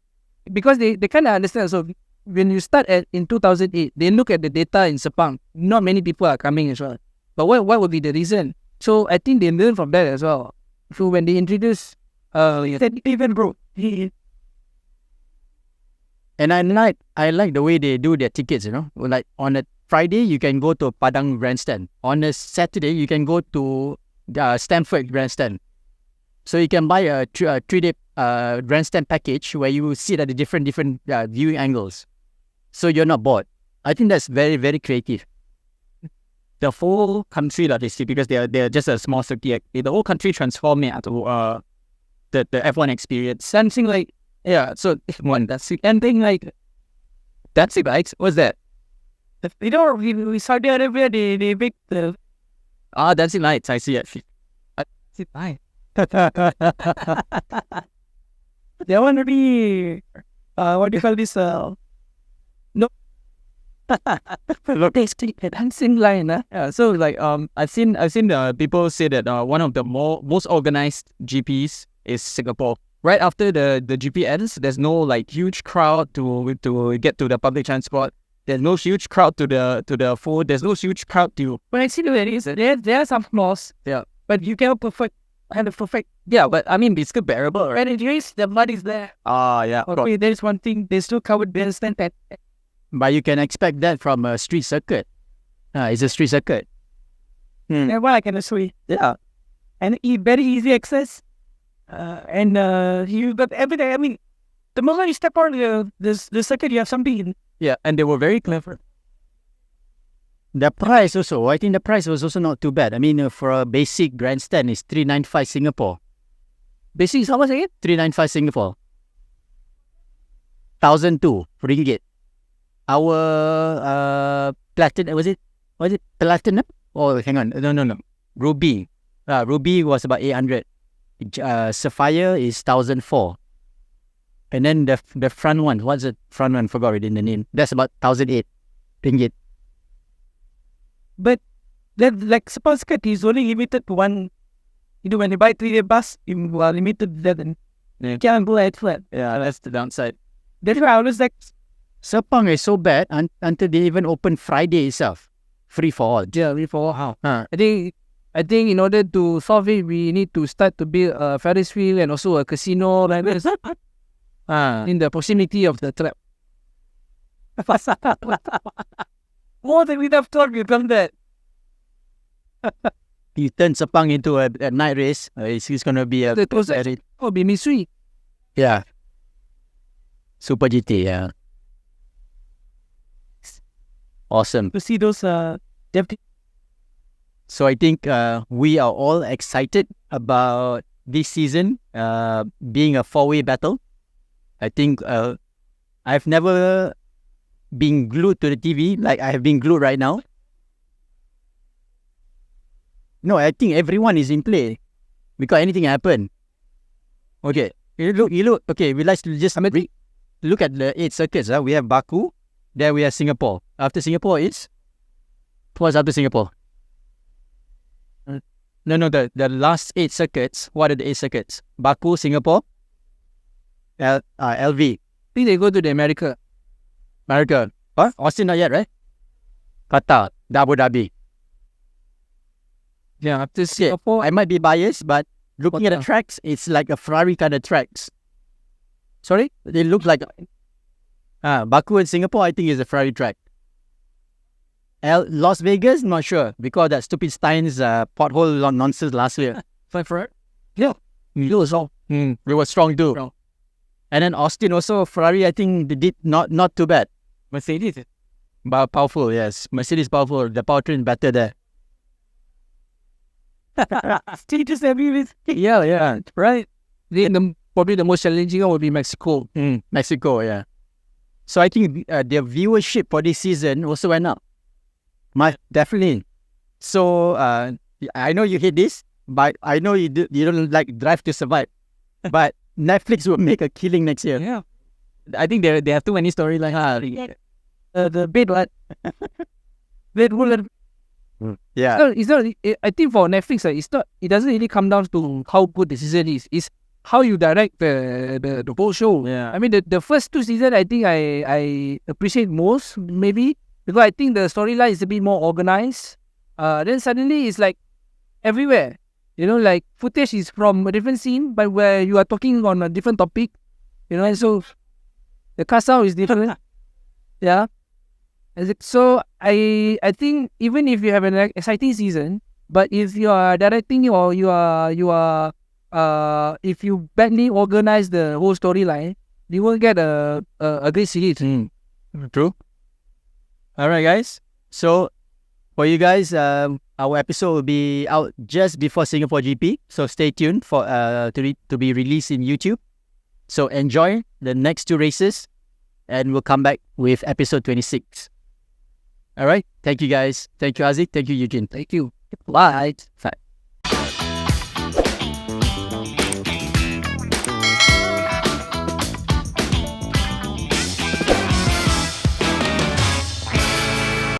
Speaker 4: because they kind of understand. So when you start in 2008, they look at the data in Sepang. Not many people are coming as well. But what would be the reason? So I think they learn from that as well. So when they introduce,
Speaker 1: even bro.
Speaker 2: And I like the way they do their tickets, Like on a Friday, you can go to Padang Grandstand. On a Saturday, you can go to Stamford Grandstand. So you can buy a 3-day grandstand package where you sit at the different viewing angles. So you're not bored. I think that's very, very creative.
Speaker 3: The whole country, they see, because they're just a small city. The whole country transformed into the F1 experience.
Speaker 4: something like,
Speaker 3: Yeah, so that's it. And thing that's it, right? What's that?
Speaker 1: We Saudi Arabia, they make the
Speaker 3: Dancing Lights, I see it. That's it, right.
Speaker 1: they want to be what do you call this?
Speaker 4: dancing line.
Speaker 3: Yeah, so I've seen people say that one of the most organized GPs is Singapore. Right after the GP ends, there's no huge crowd to get to the public transport. There's no huge crowd to the food. There's no huge crowd to.
Speaker 1: But actually, there are some flaws.
Speaker 3: Yeah,
Speaker 1: but you cannot perfect.
Speaker 3: Yeah, but I mean, it's still bearable, right?
Speaker 1: When it rains, the mud is there.
Speaker 3: Yeah.
Speaker 1: Okay, there's one thing. They still covered bandstand.
Speaker 2: But you can expect that from a street circuit. It's a street circuit.
Speaker 1: And what I can say.
Speaker 3: Yeah.
Speaker 1: And very easy access. And you got everything. I mean, the moment you step on the circuit, you have something in.
Speaker 3: Yeah, and they were very clever.
Speaker 2: The price also, I think the price was also not too bad. I mean, for a basic grandstand, it's 395 Singapore.
Speaker 4: Basic is how much again?
Speaker 2: 395 Singapore. 1,002 ringgit. Our platinum, was it platinum? Oh, hang on, no. Ruby. Ruby was about 800. Sapphire is 1,004. And then the front one, what's the front one? Forgot already the name. That's about 1,008 ringgit.
Speaker 1: But that suppose skirt is only limited to one. When you buy 3-day bus, you are limited to that. And you can't go elsewhere.
Speaker 3: Yeah, that's the downside.
Speaker 1: That's why I always like.
Speaker 2: Sepang is so bad until they even open Friday itself. Free for all.
Speaker 4: Yeah, free for all.
Speaker 2: How?
Speaker 4: I think I think in order to solve it, we need to start to build a Ferris wheel and also a casino like this in the proximity of the track. More than enough time we've done that.
Speaker 2: You turn Sepang into a night race. It's going to be a
Speaker 4: The closest
Speaker 2: very,
Speaker 4: will be Misui.
Speaker 2: yeah, Super GT. Yeah, awesome.
Speaker 1: To see those deputy.
Speaker 2: So I think we are all excited about this season being a four-way battle. I think I've never been glued to the TV like I have been glued right now. No, I think everyone is in play because anything happen. Okay, you look. Okay, we like to just look at the 8 circuits. We have Baku, then we have Singapore. After Singapore is what's after Singapore? No, the last 8 circuits. What are the 8 circuits? Baku, Singapore, LV,
Speaker 4: I think they go to the America.
Speaker 2: America. What? Austin not yet, right? Qatar, Abu Dhabi.
Speaker 4: Yeah, after
Speaker 2: Okay,
Speaker 4: Singapore,
Speaker 2: I might be biased, but looking at the
Speaker 4: Qatar.
Speaker 2: tracks, it's like a Ferrari kind of tracks.
Speaker 4: sorry?
Speaker 2: They look like Baku and Singapore, I think, is a Ferrari track. Las Vegas, not sure because that stupid Stein's pothole nonsense last year.
Speaker 4: Fine for it? Yeah. It was all.
Speaker 2: We were strong too.
Speaker 4: Strong.
Speaker 2: And then Austin also, Ferrari, I think they did not too bad.
Speaker 3: Mercedes.
Speaker 2: But powerful, yes. Mercedes powerful. The powertrain better there.
Speaker 1: Status every week.
Speaker 2: Yeah.
Speaker 4: Right? Probably the most challenging one would be Mexico.
Speaker 2: Mexico, yeah. So I think their viewership for this season also went up. Definitely. So I know you hate this, but I know you don't like Drive to Survive. But Netflix will make a killing next year.
Speaker 3: Yeah. I think they have too many storylines.
Speaker 1: The bid what? Bid will
Speaker 2: Yeah.
Speaker 4: It's not. I think for Netflix, it's not. It doesn't really come down to how good the season is. It's how you direct the whole show.
Speaker 3: Yeah.
Speaker 4: I mean, the first 2 seasons, I think I appreciate most maybe because I think the storyline is a bit more organized. Then suddenly it's like everywhere. You know, like footage is from a different scene, but where you are talking on a different topic. You know, and so the cast out is different. Yeah. So I think even if you have an exciting season, but if you are directing or you are if you badly organize the whole storyline, you won't get a great series.
Speaker 2: True. All right, guys. So for you guys, our episode will be out just before Singapore GP. So stay tuned for to be released in YouTube. So enjoy the next 2 races, and we'll come back with episode 26. All right. Thank you, guys. Thank you, Azik. Thank you, Eugene.
Speaker 4: Thank you. Bye.
Speaker 2: Bye.